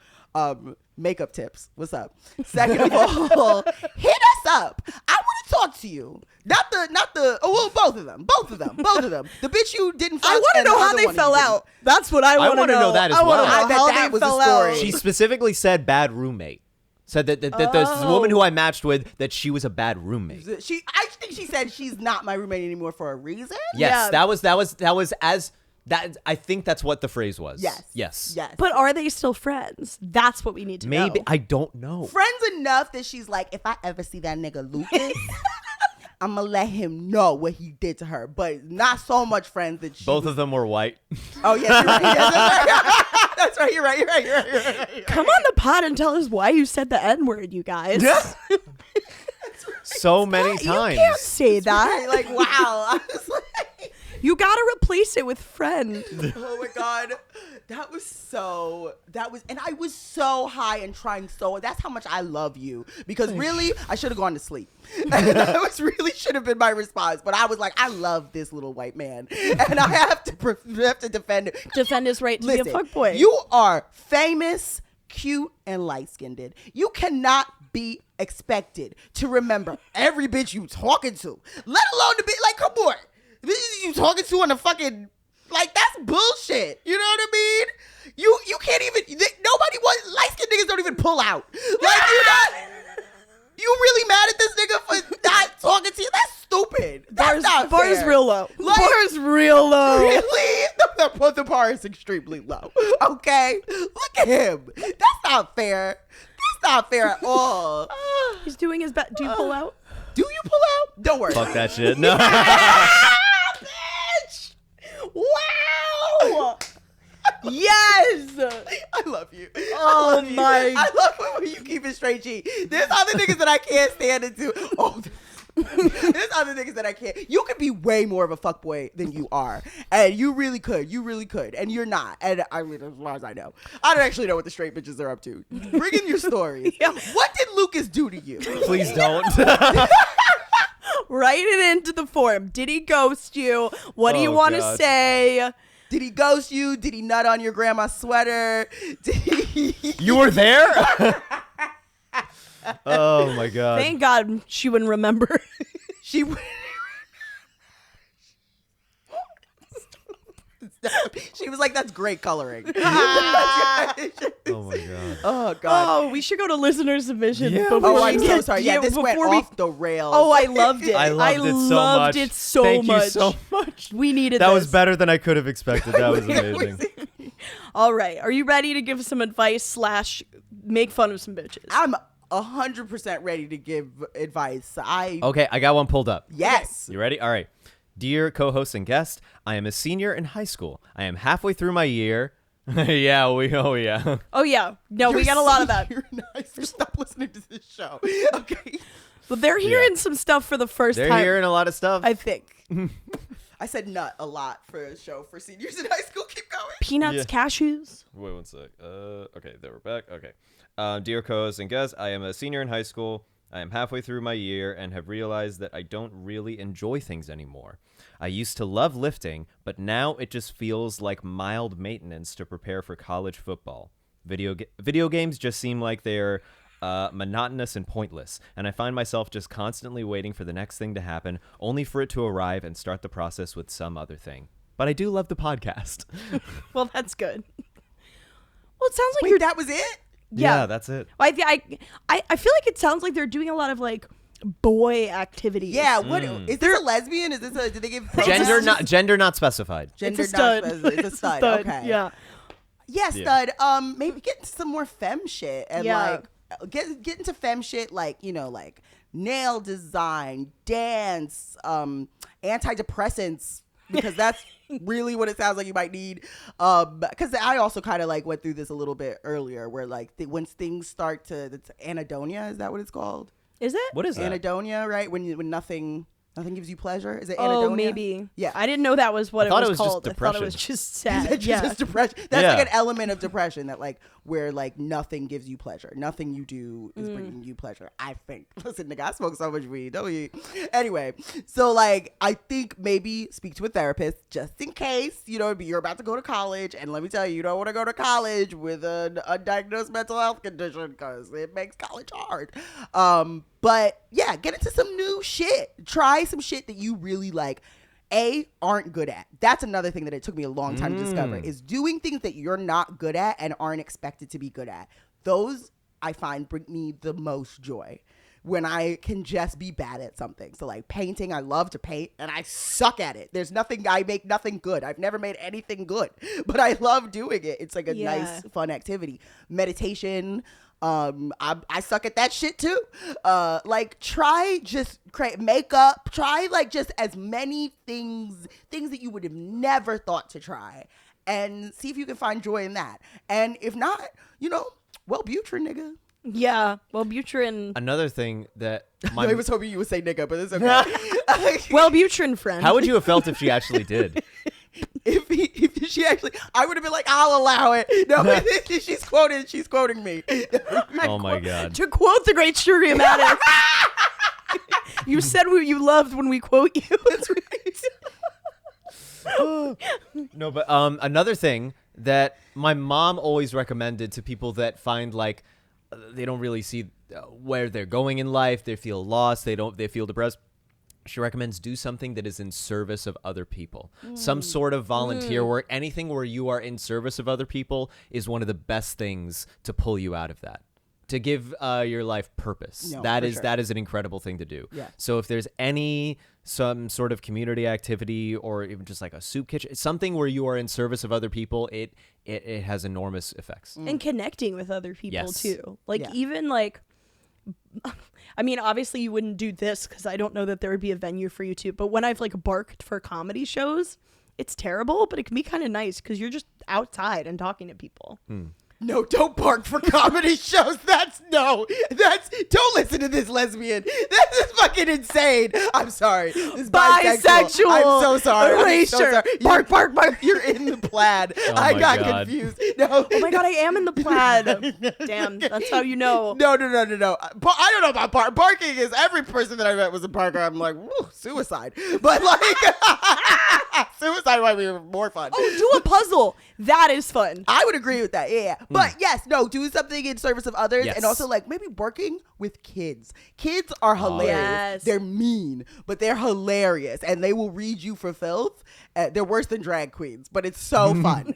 makeup tips. What's up? Second of all, hit us up. I want to talk to you. Not the, oh, well, both of them. The bitch you didn't fuck. I want to and know the how other they one fell you didn't. out. That's what I want to know. wanna know that as I wanna well. know I bet how that they was the fell story. out. She specifically said bad roommate. Said that this woman who I matched with, that she was a bad roommate. I think she said she's not my roommate anymore for a reason. Yes, Yeah. that was as that. I think that's what the phrase was. Yes. But are they still friends? That's what we need to Maybe know. I don't know. Friends enough that she's like, if I ever see that nigga Lukas, I'm gonna let him know what he did to her. But not so much friends that she Both of them were white. Oh, yes, you're right. Yes, that's right. You're right. Come on the pod and tell us why you said the N word, you guys. So many You times. can't say that. Like, wow. I was like, You gotta replace it with friend. oh my God. And I was so high and trying that's how much I love you. Because really, I should have gone to sleep. That really should have been my response. But I was like, I love this little white man. And I have to defend it. Defend his right to Listen, be a fuckboy. you are famous, cute, and light-skinned. You cannot be expected to remember every bitch you talking to, let alone the bitch, like, come on. Bitches you talking to on the fucking, like, that's bullshit. You know what I mean? You can't even, nobody wants, light-skinned niggas don't even pull out. Like, you really mad at this nigga for not talking to you? That's stupid. That's not Bar's fair. real low. Like, Bar's real low. Really? The bar is extremely low. Okay? Look at him. That's not fair. That's not fair at all. He's doing his best. Do you pull out? Do you pull out? Don't worry. Fuck that shit. No. Bitch! Wow! Yes! I love you. Oh I love you. my- I love it when you keep it straight G. There's other niggas that I can't stand into. Oh, there's other niggas that I can't. You could be way more of a fuckboy than you are. And you really could. You really could. And you're not. And I mean, as far as I know. I don't actually know what the straight bitches are up to. Bring in your stories. Yeah. What did Lukas do to you? Please don't. Write it into the form. Did he ghost you? What do you Oh, want to God. say? Did he ghost you? Did he nut on your grandma's sweater? Did he... You were there? Oh my God. Thank God she wouldn't remember. She was like, that's great coloring. Oh my God. Oh, God. Oh, we should go to listener submissions. Yeah. before Oh, we I'm so get- sorry. Yeah, this went before we- off the rails. Oh, I loved it. I loved it so much. It so Thank much. you so much. We needed That this. was better than I could have expected. That was amazing. All right. Are you ready to give some advice / make fun of some bitches? I'm 100% ready to give advice. Okay, I got one pulled up. Yes. You ready? All right. Dear co-host and guest, I am a senior in high school. I am halfway through my year. Oh yeah. Oh, yeah. No, we got a lot of that. You're nice. Stop listening to this show. Okay. But they're hearing some stuff for the 1st They're time. hearing a lot of stuff. I think. I said nut a lot for a show for seniors in high school. Keep going. Peanuts, Yeah. cashews. Wait one sec. Okay, there we're back. Okay. Dear co-host and guest, I am a senior in high school. I am halfway through my year and have realized that I don't really enjoy things anymore. I used to love lifting, but now it just feels like mild maintenance to prepare for college football. Video games just seem like they're monotonous and pointless, and I find myself just constantly waiting for the next thing to happen, only for it to arrive and start the process with some other thing. But I do love the podcast. Well, that's good. Well, it sounds like Wait, you're. that was it? Yeah. That's it. I feel like it sounds like they're doing a lot of like boy activities. Yeah. What is this a lesbian? Is this a? Did they give Gender not specified. Gender It's a stud. not specified. It's a stud. Okay. Yeah. Yeah, stud. Maybe get into some more femme shit and Yeah. like get into femme shit, like, you know, like nail design, dance, antidepressants, because that's really what it sounds like you might need. Because I also kind of like went through this a little bit earlier, where like once things start to, it's anhedonia, is that what it's called? Is it? What is that? Anhedonia, right? When nothing gives you pleasure. Is it Oh, anhedonia? maybe. Yeah. I didn't know that was what I thought it it was was just called. I thought it was depression. just sad. Just depression. That's Yeah. like an element of depression, that like where like nothing gives you pleasure. Nothing you do is bringing you pleasure, I think. Listen, nigga, I smoke so much weed. Don't you? Anyway, so like I think maybe speak to a therapist just in case, you're about to go to college, and let me tell you, you don't want to go to college with an undiagnosed mental health condition, because it makes college hard. But yeah, get into some new shit. Try some shit that you really like. Aren't good at. That's another thing that it took me a long time to discover, is doing things that you're not good at and aren't expected to be good at. Those, I find, bring me the most joy, when I can just be bad at something. So like painting, I love to paint, and I suck at it. I make nothing good. I've never made anything good, but I love doing it. It's like a nice, fun activity. Meditation, I suck at that shit too. Like try just create makeup, try like just as many things that you would have never thought to try, and see if you can find joy in that. And if not, Wellbutrin, nigga. Yeah, Wellbutrin. Another thing that I was hoping you would say nigga, but it's okay. Wellbutrin, friend. How would you have felt if she actually did? If she actually, I would have been like, I'll allow it. No, she's quoting me. Oh my God. To quote the great Sheria Mattis, you said what you loved when we quote you. That's right. No, but another thing that my mom always recommended to people that find like they don't really see where they're going in life, they feel lost, they feel depressed. She recommends do something that is in service of other people. Some sort of volunteer work, anything where you are in service of other people is one of the best things to pull you out of that. To give your life purpose. No, that for is an incredible thing to do. Yeah. So if there's some sort of community activity, or even just like a soup kitchen, something where you are in service of other people, it has enormous effects. And connecting with other people Yes. too. Like Yeah. even like, I mean, obviously you wouldn't do this because I don't know that there would be a venue for you to, but when I've like barked for comedy shows, it's terrible, but it can be kind of nice because you're just outside and talking to people. No, don't bark for comedy shows. Don't listen to this lesbian. This is fucking insane. I'm sorry. This Bisexual. I'm so sorry. Erasure. Bark, bark, bark. You're in the plaid. Oh I my got God. confused. No. Oh my God, I am in the plaid. Damn, that's how you know. No. I don't know about bark. Barking is, every person that I met was a barker. I'm like, woo, suicide. But like, suicide might be more fun. Oh, do a puzzle. That is fun. I would agree with that. Yeah. But yes, do something in service of others. Yes. And also like maybe working with kids. Kids are hilarious. Yes. They're mean, but they're hilarious. And they will read you for filth. They're worse than drag queens, but it's so fun.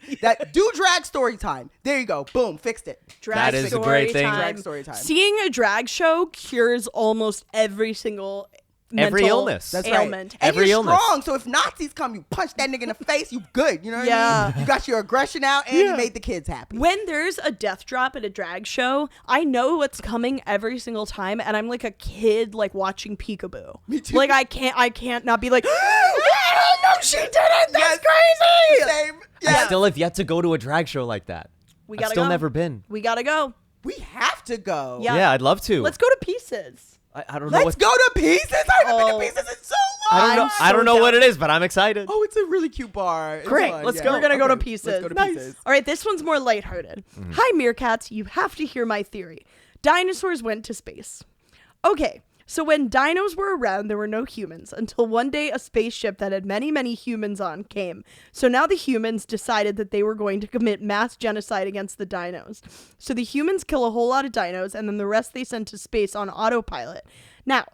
Do drag story time. There you go. Boom. Fixed it. Drag That is a story great thing. time. Drag story time. Seeing a drag show cures almost every single Every mental illness. That's ailment. right. And Every you're illness. strong, so if Nazis come, you punch that nigga in the face, you good. You know what I Yeah. mean? You got your aggression out, and you made the kids happy. When there's a death drop at a drag show, I know what's coming every single time, and I'm like a kid like watching Peekaboo. Me too. Like I can't not be like, no, she did it. That's crazy. Same. I Yeah. still have yet to go to a drag show like that. We I've gotta still go. never been. We gotta go. We have to go. Yeah. Yeah, I'd love to. Let's go to Pieces. I don't know Let's what go to Pieces. I haven't been Oh. to Pieces in so long. I don't know. I'm I don't so know down. what it is, but I'm excited. Oh, it's a really cute bar. It's Great. fun. Let's Yeah. go. We're gonna go to Okay, Pieces. Let's go to Nice. Pieces. All right, this one's more lighthearted. Hi, Meerkats. You have to hear my theory. Dinosaurs went to space. Okay, so when dinos were around, there were no humans until one day a spaceship that had many, many humans on came. So now the humans decided that they were going to commit mass genocide against the dinos. So the humans kill a whole lot of dinos, and then the rest they send to space on autopilot. Now,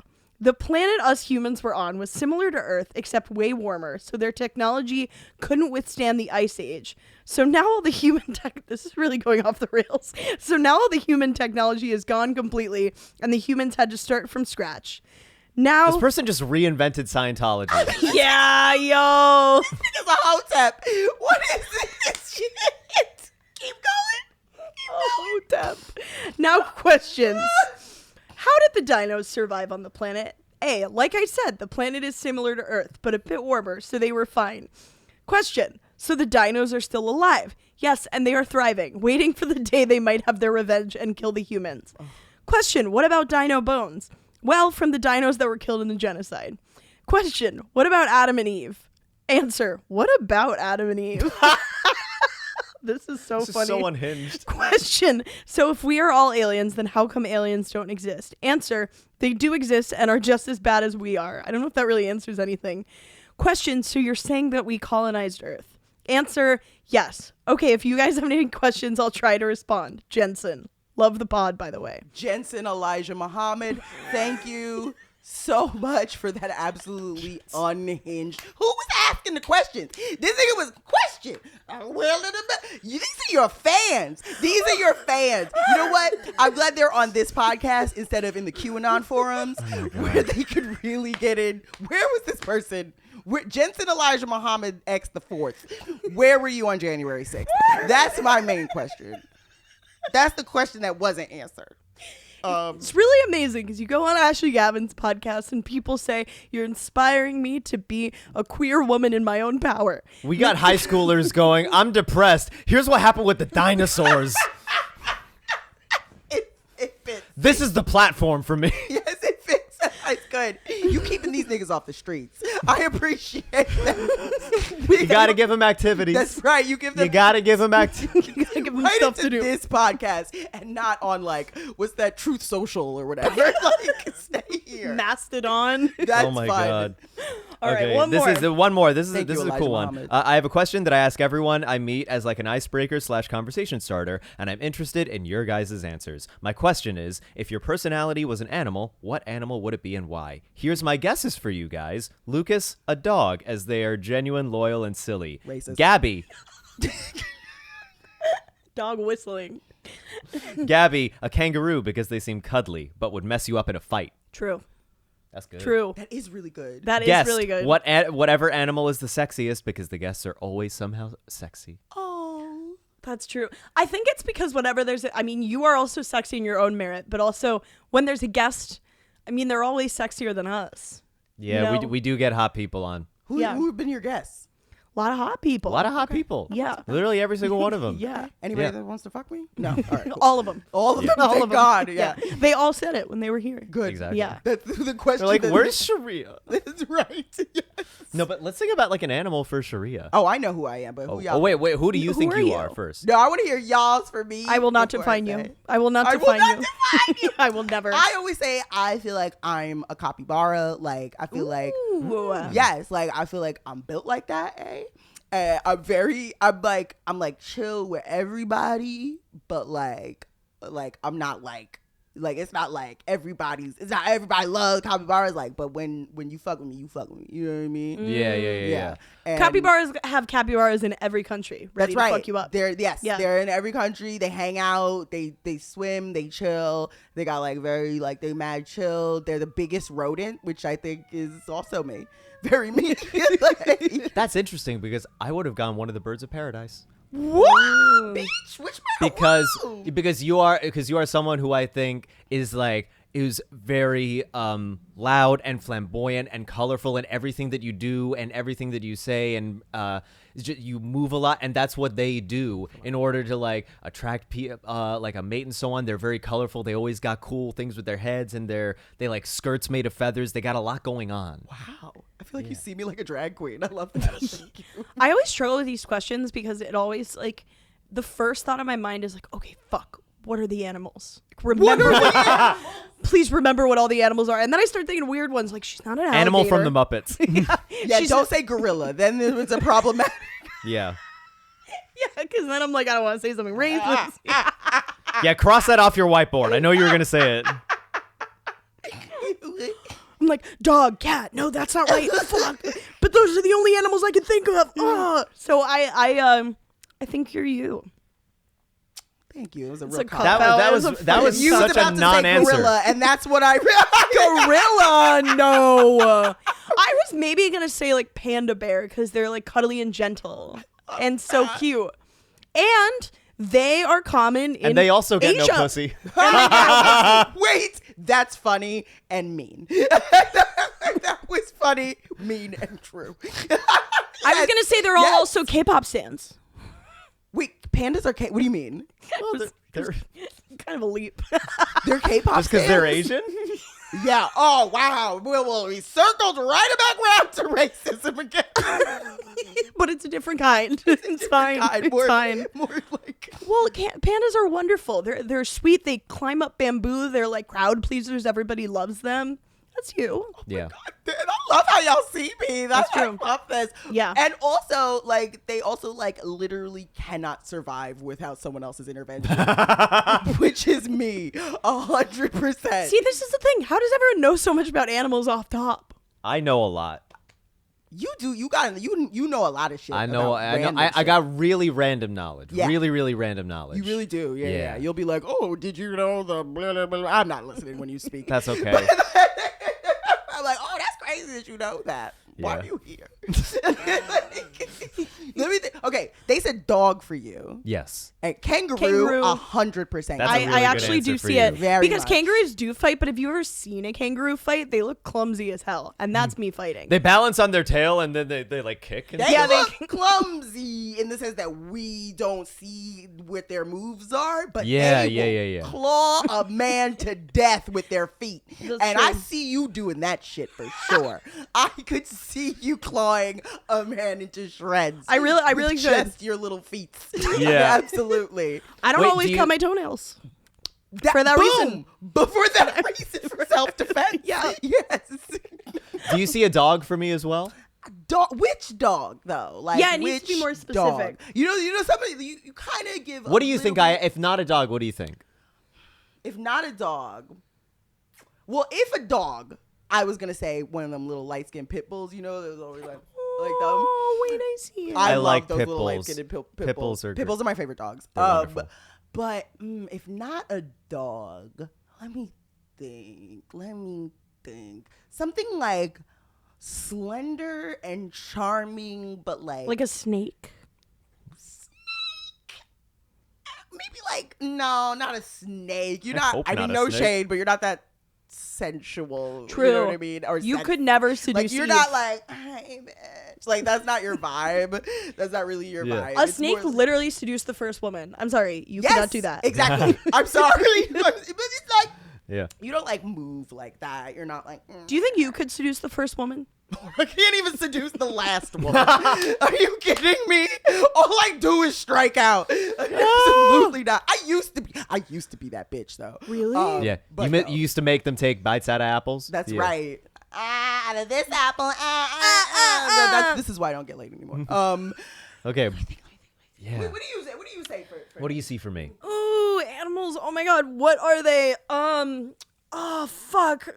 the planet us humans were on was similar to Earth, except way warmer, so their technology couldn't withstand the Ice Age. So now all the human tech... This is really going off the rails. So now all the human technology is gone completely, and the humans had to start from scratch. Now... This person just reinvented Scientology. Yeah, yo! It's a hotep. What is this shit? Keep going. Oh, damn. Now questions. How did the dinos survive on the planet? A, like I said, the planet is similar to Earth, but a bit warmer, so they were fine. Question. So the dinos are still alive. Yes, and they are thriving, waiting for the day they might have their revenge and kill the humans. Question. What about dino bones? Well, from the dinos that were killed in the genocide. Question. What about Adam and Eve? Answer. What about Adam and Eve? This is so funny. This is so unhinged. Question. So if we are all aliens, then how come aliens don't exist? Answer. They do exist and are just as bad as we are. I don't know if that really answers anything. Question. So you're saying that we colonized Earth? Answer. Yes. Okay, if you guys have any questions, I'll try to respond. Jensen. Love the pod, by the way. Jensen Elijah Muhammad, thank you so much for that absolutely unhinged. Who was asking the questions? This nigga was question. These are your fans. These are your fans. You know what? I'm glad they're on this podcast instead of in the QAnon forums where they could really get in. Where was this person? Jensen Elijah Muhammad X the 4th. Where were you on January 6th? That's my main question. That's the question that wasn't answered. It's really amazing because you go on Ashley Gavin's podcast and people say you're inspiring me to be a queer woman in my own power. We got high schoolers going, I'm depressed. Here's what happened with the dinosaurs. It fits. This is the platform for me. Yes, it fits. It's good. You keeping these niggas off the streets. I appreciate that. You got to give them activities. That's right. You give them. You got to give them activities. You gotta give them Right stuff into to do. this podcast and not on like what's that Truth Social or whatever. Like stay here. Mastodon. That's Oh my fun. God. All right, Okay, one this more. is one more. This is Thank this you, is a Elijah cool Muhammad. one. I have a question that I ask everyone I meet as like an icebreaker / conversation starter, and I'm interested in your guys' answers. My question is, if your personality was an animal, what animal would it be and why? Here's my guesses for you guys. Lukas, a dog, as they are genuine, loyal, and silly. Racist. Gabby, Dog whistling. Gabby, a kangaroo because they seem cuddly, but would mess you up in a fight. True. That's good. True. That is really good. That is Guest, really good. whatever animal is the sexiest because the guests are always somehow sexy. Oh. That's true. I think it's because whenever I mean, you are also sexy in your own merit, but also when there's a guest, I mean, they're always sexier than us. Yeah, You know? we do get hot people on. Who Yeah. have been your guests? A lot of hot people. A lot of hot people. Yeah. Literally every single one of them. Yeah. Anybody Yeah. that wants to fuck me? No. All right. Cool. All of them. All of them. All Thank of them. God. Yeah. They all said it when they were here. Good. Exactly. Yeah. That's the question. They're like, that- where's Sharia? That's right. Yes. No, but let's think about like an animal for Sharia. Oh, I know who I am, but who y'all? Wait, who do you Who think are you you? are first? No, I want to hear y'all's for me. I will not before define I you. say. I will not I will define not you. define you. I will never. I always say I feel like I'm a capybara. Like I feel like Ooh. yes, like I feel like I'm built like that. I'm like chill with everybody, but like I'm not like it's not like it's not everybody loves capybaras. Like, but when you fuck with me, you fuck with me. You know what I mean? Yeah. And Capybaras have capybaras in every country. Ready that's right. to fuck you up. They're in every country. They hang out. They swim. They chill. They got like they mad chill. They're the biggest rodent, which I think is also me. Very me. That's interesting because I would have gone one of the birds of paradise. What? Bitch, which one? Because you are someone who I think is very loud and flamboyant and colorful in everything that you do and everything that you say, and you move a lot, and that's what they do in order to like attract like a mate and so on. They're very colorful. They always got cool things with their heads, and they like skirts made of feathers. They got a lot going on. Wow. I feel like you see me like a drag queen. I love that. Thank you. I always struggle with these questions because it always like the first thought in my mind is like, okay, fuck. What are the animals? Like, remember please remember what all the animals are. And then I start thinking weird ones like she's not an alligator. Animal from the Muppets. Yeah, don't say gorilla. Then it's a problematic. Yeah. Yeah, because then I'm like, I don't want to say something racist. Yeah, cross that off your whiteboard. I know you were going to say it. I'm like, dog, cat. No, that's not right. Fuck. But those are the only animals I can think of. So I think you're you. Thank you. It was a It's real a cop. cop-out. That It was a that was fucking- You was such about a to say non-answer. gorilla, and that's what I. Gorilla, no. I was maybe gonna say like panda bear because they're like cuddly and gentle and so cute, and they are common in And they also get Asia. no pussy. Wait, that's funny and mean. That was funny, mean, and true. I was gonna say they're all also K-pop stans. Wait, pandas are What do you mean? Well, they're Kind of a leap. They're K-pop just because they're stans? Asian. Yeah. Oh, wow. Well, we circled right back around to racism again. But it's a different kind. It's fine. It's fine. More like. Well, pandas are wonderful. They're sweet. They climb up bamboo. They're like crowd pleasers. Everybody loves them. That's you. Yeah. God, dude, I love how y'all see me. That's true. I love this. Yeah. And also, like, they also like literally cannot survive without someone else's intervention, which is me, 100%. See, this is the thing. How does everyone know so much about animals off top? I know a lot. You do. You know a lot of shit. I know. I got really random knowledge. Yeah. Really random knowledge. You really do. Yeah, Yeah. yeah. You'll be like, oh, did you know the blah, blah, blah. I'm not listening when you speak. That's okay. I'm like, oh, that's crazy that you know that. Why Yeah. are you here? Let me think. Okay, they said dog for you. Yes. And kangaroo, Kangaroo. 100%. That's a I really good actually do answer for see you. it Very because much. kangaroos do fight. But have you ever seen a kangaroo fight? They look clumsy as hell, and that's me fighting. They balance on their tail and then they like kick. And They Yeah, they look can- clumsy in the sense that we don't see what their moves are, but Yeah, they yeah. will claw a man to death with their feet. That's And I true. see you doing that shit for sure. I could see you clawing a man into shreds. I really with could. just your little feet. Yeah. Absolutely. I don't Wait, always do you- cut my toenails. For that reason. But for that reason, for self-defense. Yeah. Yes. Do you see a dog for me as well? Which dog though? Like, Yeah, it needs to be which more dog? specific. You know, somebody you kind of give. What a do you think? little bit- If not a dog, what do you think? If not a dog, well, if a dog, I was gonna say one of them little light skinned pit bulls. You know, there's always like them. Oh, wait, I see it. I like love those pit little light bulls. skinned pit Pit bulls. bulls are Pit bulls are my favorite dogs. They're wonderful. But if not a dog, let me think. Something like slender and charming, but like a snake. maybe like no, not a snake. You're I not. hope I not mean, a no snake. shade, but you're not that sensual. True. You know what I mean? Or You sen- could never seduce like you're Eve. not like, hey bitch. Like that's not your vibe. That's not really your Yeah. vibe. A It's snake more- literally seduced the first woman. I'm sorry, you Yes, cannot do that. Exactly. I'm sorry, but it's like Yeah. you don't like move like that. You're not like. Do you think you could seduce the first woman? I can't even seduce the last one. Are you kidding me? All I do is strike out. Absolutely not. I used to be that bitch though. Really? Yeah. but You no. you used to make them take bites out of apples. That's Yeah. right. Out of this apple. This is why I don't get laid anymore. Okay. Yeah. What do you say? What do you say for What do you see for me? Ooh, animals. Oh my god, what are they? Oh fuck.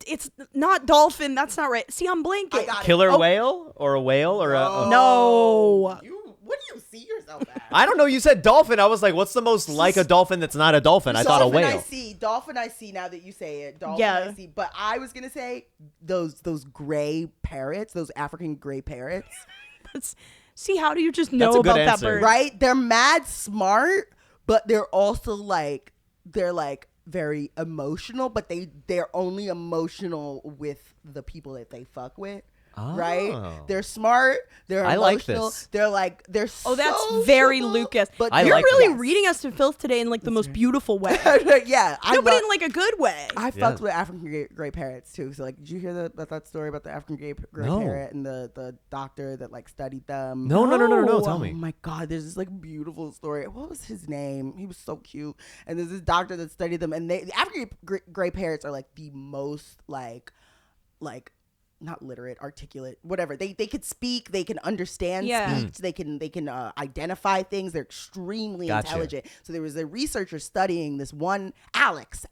It's not dolphin. That's not right. See, I'm blanking. I got it. Killer Oh. whale or a whale or a No. What do you see yourself as? I don't know. You said dolphin. I was like, what's the most like a dolphin that's not a dolphin? I thought a whale. Dolphin I see now that you say it. Dolphin Yeah. I see. But I was gonna say those gray parrots, those African gray parrots. See, how do you just That's know a good about that answer. bird? Right? They're mad smart, but they're also like very emotional, but they're only emotional with the people that they fuck with. Right? Oh. They're smart. They're I like emotional. this. They're Oh, that's sociable, very Lucas. But I You're like really that. reading us to filth today in like the most beautiful way. yeah, No, but in like a good way. I Yeah. fucked with African gray parrots too. So like, did you hear that story about the African gray No. parrot and the doctor that like studied them? No. No. Tell Oh me. my god, there's this like beautiful story. What was his name? He was so cute. And there's this doctor that studied them, and the African gray parrots are like the most like not literate, articulate, whatever. They could speak, they can understand Yeah. speech, they can identify things. They're extremely Gotcha. intelligent. So there was a researcher studying this one Alex,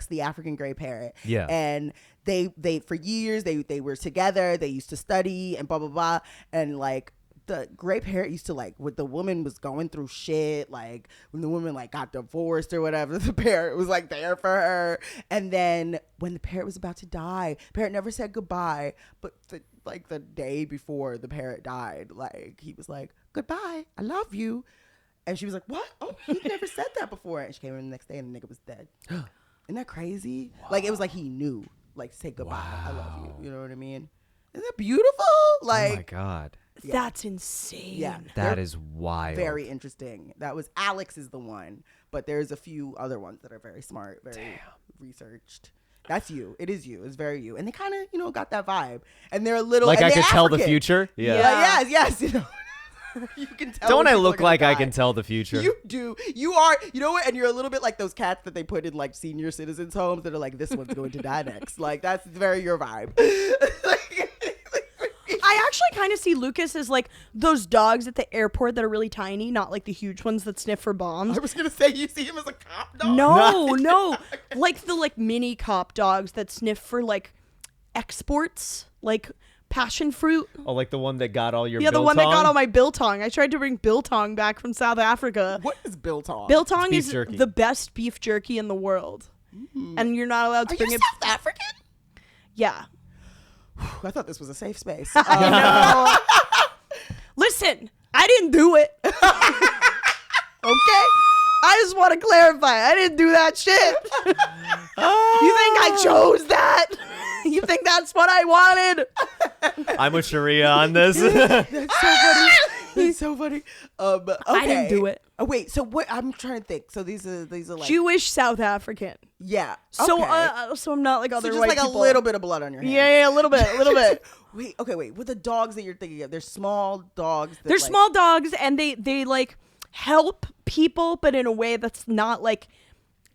the African gray parrot. Yeah. And they for years they were together. They used to study and blah blah blah. And like the gray parrot used to like when the woman was going through shit, like when the woman like got divorced or whatever, the parrot was like there for her. And then when the parrot was about to die, parrot never said goodbye, but the day before the parrot died, like he was like, goodbye, I love you. And she was like, what? Oh, he never said that before. And she came in the next day and the nigga was dead. Isn't that crazy? Wow. Like it was like he knew, like say goodbye, I love you. You know what I mean? Isn't that beautiful? Like Oh my god. That's insane. Yeah. That is wild. Very interesting. That was Alex is the one, but there's a few other ones that are very smart, very researched. That's you. It is you. It's very you. And they kind of, got that vibe. And they're a little like I could African. tell the future. Yeah. Yes. You can tell. Don't when I people look are like gonna I die. can tell the future? You do. You are. You know what? And you're a little bit like those cats that they put in like senior citizens' homes that are like, this one's going to die next. Like that's very your vibe. I actually kind of see Lukas as like those dogs at the airport that are really tiny, not like the huge ones that sniff for bombs. I was gonna say you see him as a cop dog. No, like the like mini cop dogs that sniff for like exports, like passion fruit. Oh, like the one that got all your Yeah, the one biltong? that got all my biltong. I tried to bring biltong back from South Africa. What is biltong? Biltong It's beef is jerky. the best beef jerky in the world, and you're not allowed to Are bring you it. South African? Yeah. I thought this was a safe space. Listen, I didn't do it. Okay? I just want to clarify. I didn't do that shit. You think I chose that? You think that's what I wanted? I'm with Sharia on this. That's so funny. That's so funny. Okay. I didn't do it. Oh wait. So what? I'm trying to think. So these are like Jewish South African. yeah. So okay. so I'm not like So other just white like people. a little bit of blood on your hands. Yeah, a little bit. Wait. Okay. Wait. With the dogs that you're thinking of, they're small dogs. That, They're like, small dogs, and they like help people, but in a way that's not like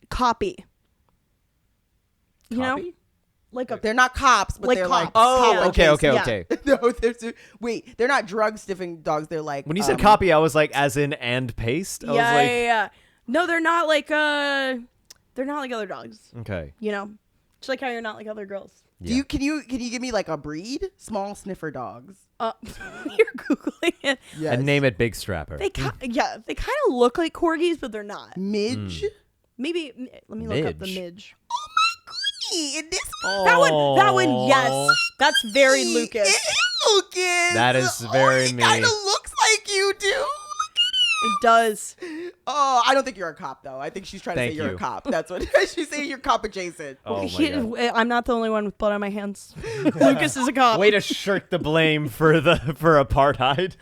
copy. You know, Copy? like a They're not cops, but Like they're cops. like Oh, cop okay. adjacent. No, wait. They're not drug sniffing dogs. They're like When you said copy, I was like, as in and paste. I was like, yeah. No, they're not like other dogs. okay. You know, just like how you're not like other girls. Do you can you give me like a breed? Small sniffer dogs. You're googling it. Yes. And name it Big Strapper. They kind of look like corgis, but they're not. Midge. Maybe let me look up the Midge. midge. Oh my goodness! In this That one, yes, that's very movie, Lukas. it is Lucas. That is very He me. kind of looks like you do. It does. Oh, I don't think you're a cop though. I think she's trying to Thank say you're you. a cop. That's what she's saying. You're cop adjacent. Oh my God. I'm not the only one with blood on my hands. Lukas is a cop. Way to shirk the blame for apartheid.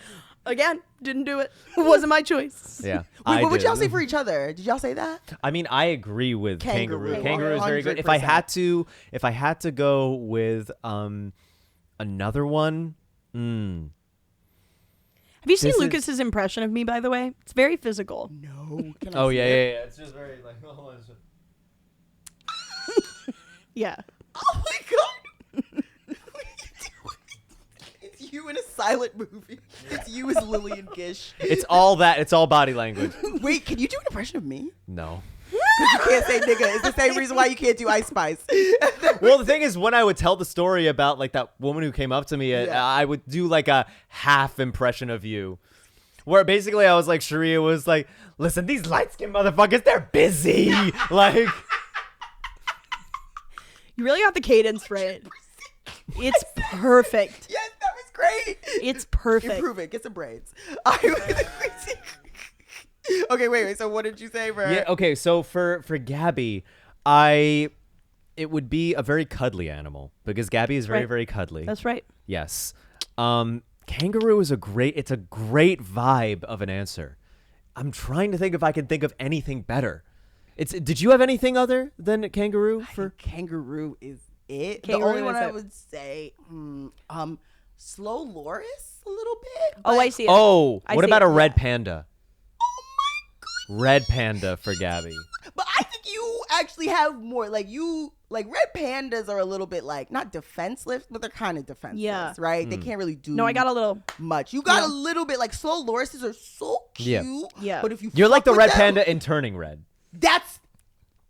Again, didn't do it. It wasn't my choice. Yeah. Wait, what would y'all say for each other? Did y'all say that? I mean, I agree with kangaroo. Kangaroo. Kangaroo is very good. 100%. If I had to go with another one, Have you seen This is- Lukas's impression of me, by the way? It's very physical. No. Can I oh see yeah, it? yeah, yeah. It's just very like. Yeah. Oh my god. What are you doing? It's you in a silent movie. It's you as Lillian Gish. It's all that. It's all body language. Wait, can you do an impression of me? No. Because you can't say nigga. It's the same reason why you can't do Ice Spice. Well, the thing is, when I would tell the story about like that woman who came up to me, Yeah. I would do like a half impression of you, where basically I was like, Sharia was like, "Listen, these light skinned motherfuckers, they're busy." Like, You really got the cadence right. It's perfect. Yes, that was great. It's perfect. Improve it. Get some braids. Okay, wait. So what did you say for? yeah, okay. So for Gabby, it would be a very cuddly animal because Gabby is very Right. very cuddly. That's right. Yes. Kangaroo is a great vibe of an answer. I'm trying to think if I can think of anything better. Did you have anything other than kangaroo for? Kangaroo is it. Kangaroo the only one is I it. would say, Slow Loris a little bit. Oh, but- I see it. Oh, I what see about it, a red yeah. panda? Oh my goodness. Red panda for Gabby. But I think you actually have more like red pandas are a little bit like not defenseless, but they're kind of defenseless, Yeah. right? They can't really do No, I got a little. much. You got Yeah. a little bit like slow lorises are so cute. Yeah. Yeah. But if you You're like the fuck red with them, panda in Turning Red. that's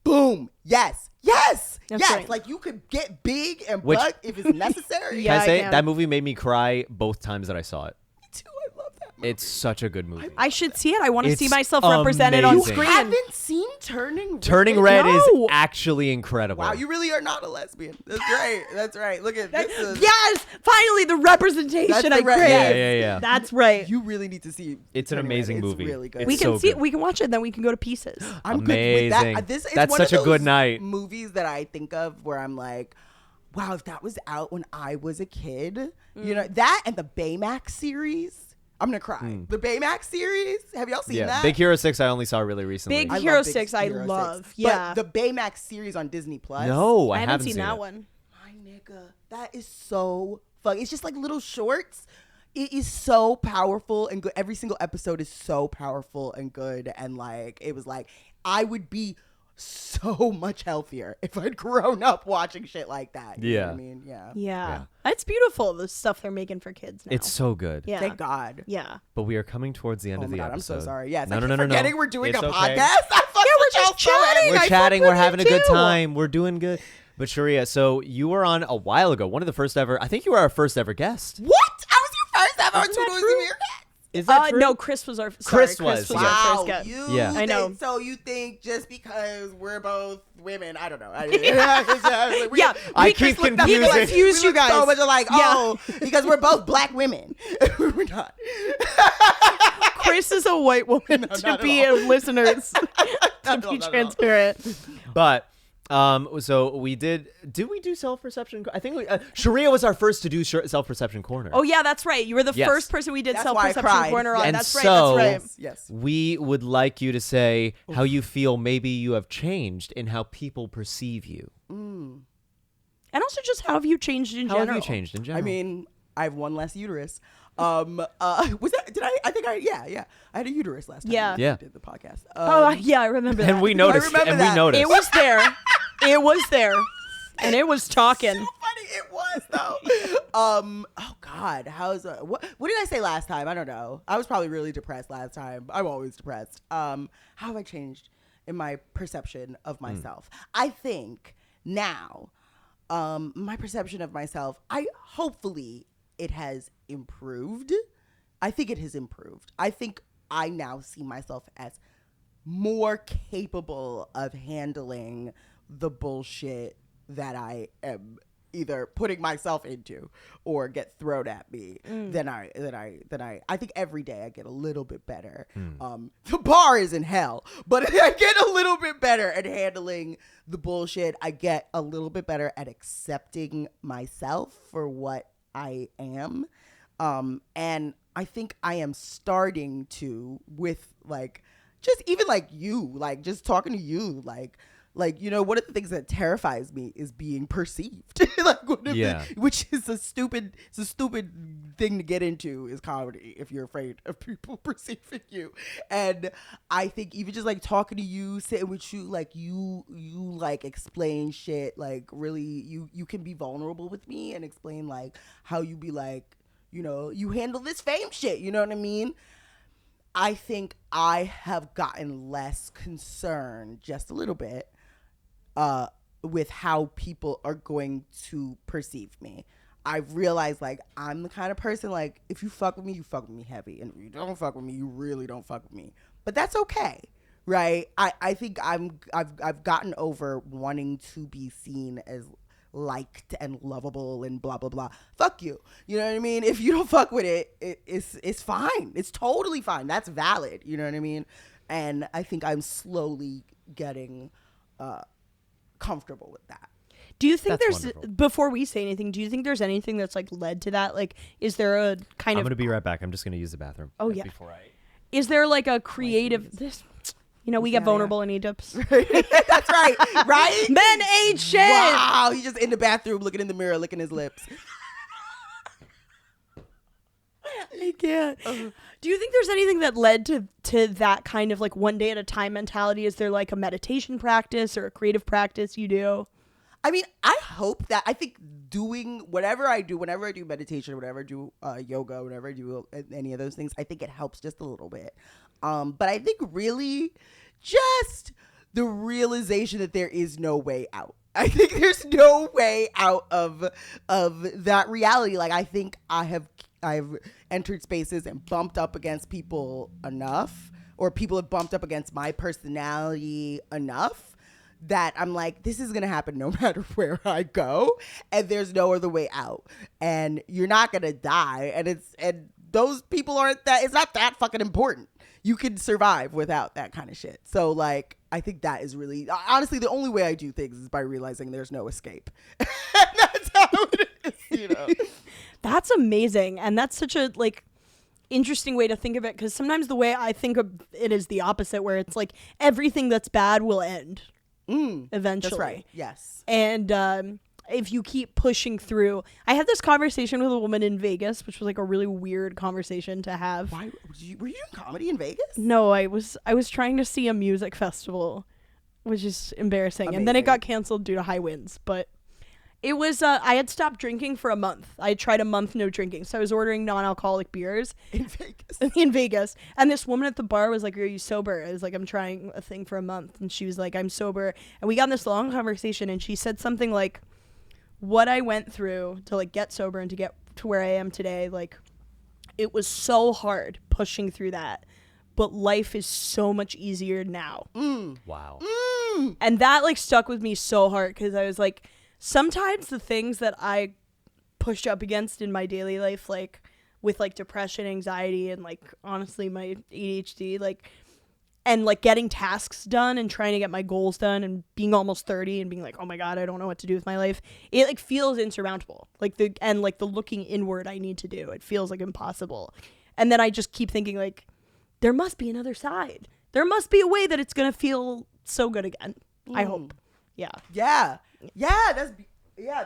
boom. Yes. Yes. That's yes. right. Like you could get big and Which- buck if it's necessary. Yeah. Can I say I can. that movie made me cry both times that I saw it. Me too. I love that movie. It's such a good movie. I should see it. I want to It's see myself represented on amazing. screen. haven't seen Turning Red? Turning Red is No. actually incredible. Wow, you really are not a lesbian. That's right. That's right. Look at this. Yes, finally the representation That's the I right- crave. Yeah, yeah, yeah. That's right. You really need to see. It's an Turning Red. amazing It's movie. Really good. It's We can so see good. it. We can watch it, then we can go to pieces. I'm good with Amazing. that. This is That's one such of a good those night. Movies that I think of where I'm like, wow, if that was out when I was a kid, you know, that and the Baymax series. I'm gonna cry. The Baymax series. Have y'all seen that? Big Hero 6 I only saw really recently. Big Hero 6 I love. 6. Yeah. But the Baymax series on Disney Plus. No, I haven't seen that it. one. My nigga, that is so fun. It's just like little shorts. It is so powerful and good. Every single episode is so powerful and good. And like, it was like, I would be so much healthier if I'd grown up watching shit like that. You know what I mean? Yeah. That's beautiful, the stuff they're making for kids now. It's so good. Yeah. Thank God. Yeah. But we are coming towards the end Oh of my the God, episode. I'm so sorry. Yes. No. Forgetting we're doing It's a okay. podcast. We're just chatting. We're chatting. We're having a good too. time. We're doing good. But Sharia, so you were on a while ago. One of the first ever. I think you were our first ever guest. What? I was your first ever Isn't that Nosy true? Meerkats. Is that true? No, Chris was our Chris sorry, was, our yeah. first guest. Yeah. I know. So you think just because we're both women, I don't know. Yeah, I keep confusing. We confused you guys. So much like, Yeah. oh, because we're both black women. We're not. Chris is a white woman to not be at a listeners. To Not be at all. transparent. But so we did we do self-perception? I think Sharia was our first to do self-perception corner. Oh yeah, that's right. You were the Yes. first person we did That's why I self-perception cried. corner on. And That's right. so- That's right. Yes. We would like you to say how you feel maybe you have changed in how people perceive you. And also just how have you changed in How general? have you changed in general? I mean, I have one less uterus. Was that? Did I think I? Yeah. I had a uterus last time. Yeah. we Yeah. Did the podcast. Yeah, I remember that. and we noticed. remember And that. we noticed. It was there. It was there. And it was talking. So funny it was though. Oh God, how's what did I say last time? I don't know. I was probably really depressed last time. I'm always depressed. How have I changed in my perception of myself? I think now, my perception of myself, hopefully it has improved. I think it has improved. I think I now see myself as more capable of handling the bullshit that I am either putting myself into or get thrown at me than I think every day I get a little bit better. The bar is in hell, but I get a little bit better at handling the bullshit. I get a little bit better at accepting myself for what I am. And I think I am starting to, with like, just even like you, like just talking to you, like, you know, one of the things that terrifies me is being perceived. Like, which is a stupid thing to get into is comedy if you're afraid of people perceiving you. And I think even just like talking to you, sitting with you, like you like explain shit, like really you can be vulnerable with me and explain like how you be like, you know, you handle this fame shit, you know what I mean? I think I have gotten less concerned, just a little bit, with how people are going to perceive me. I've realized like I'm the kind of person like if you fuck with me, you fuck with me heavy, and if you don't fuck with me, you really don't fuck with me. But that's okay, right? I think I've gotten over wanting to be seen as liked and lovable and blah blah blah. Fuck you. You know what I mean? If you don't fuck with it, it's fine. It's totally fine. That's valid. You know what I mean? And I think I'm slowly getting comfortable with that. Do you think That's there's, wonderful. before we say anything, do you think there's anything that's like led to that? Like, is there a kind I'm of, going to be right back. I'm just going to use the bathroom. Oh, yeah. Before I... is there like a creative, you know, we get Yeah, vulnerable and need to, That's right. Right? men ain't shit. Wow. He's just in the bathroom looking in the mirror, licking his lips. I can't. Do you think there's anything that led to that kind of like one day at a time mentality? Is there like a meditation practice or a creative practice you do? I mean, I hope that, I think doing whatever I do, whenever I do meditation, whenever I do yoga, whenever I do any of those things, I think it helps just a little bit. But I think really just the realization that there is no way out. I think there's no way out of that reality. Like, I think I've entered spaces and bumped up against people enough, or people have bumped up against my personality enough, that I'm like, this is going to happen no matter where I go, and there's no other way out, and you're not going to die. And those people aren't that, it's not that fucking important. You can survive without that kind of shit. So like, I think that is really, honestly, the only way I do things is by realizing there's no escape. And that's what it is, you know. That's amazing. And that's such a like interesting way to think of it, because sometimes the way I think of it is the opposite, where it's like everything that's bad will end eventually. That's right. Yes. And if you keep pushing through, I had this conversation with a woman in Vegas, which was like a really weird conversation to have. Why were you doing comedy in Vegas? No, I was trying to see a music festival, which is embarrassing. Amazing. And then it got canceled due to high winds. But it was I had stopped drinking for a month. I had tried a month no drinking, so I was ordering non-alcoholic beers In Vegas. in Vegas. And this woman at the bar was like, "Are you sober?" I was like, "I'm trying a thing for a month," and she was like, "I'm sober." And we got in this long conversation, and she said something like, what I went through to like get sober and to get to where I am today, like it was so hard pushing through that, but life is so much easier now. Wow. And that like stuck with me so hard, because I was like, sometimes the things that I pushed up against in my daily life, like with like depression, anxiety, and like honestly my ADHD, like, and like getting tasks done and trying to get my goals done and being almost 30 and being like, oh my God, I don't know what to do with my life. It like feels insurmountable. Like the looking inward I need to do, it feels like impossible. And then I just keep thinking like, there must be another side. There must be a way that it's going to feel so good again. I hope. Yeah. Yeah.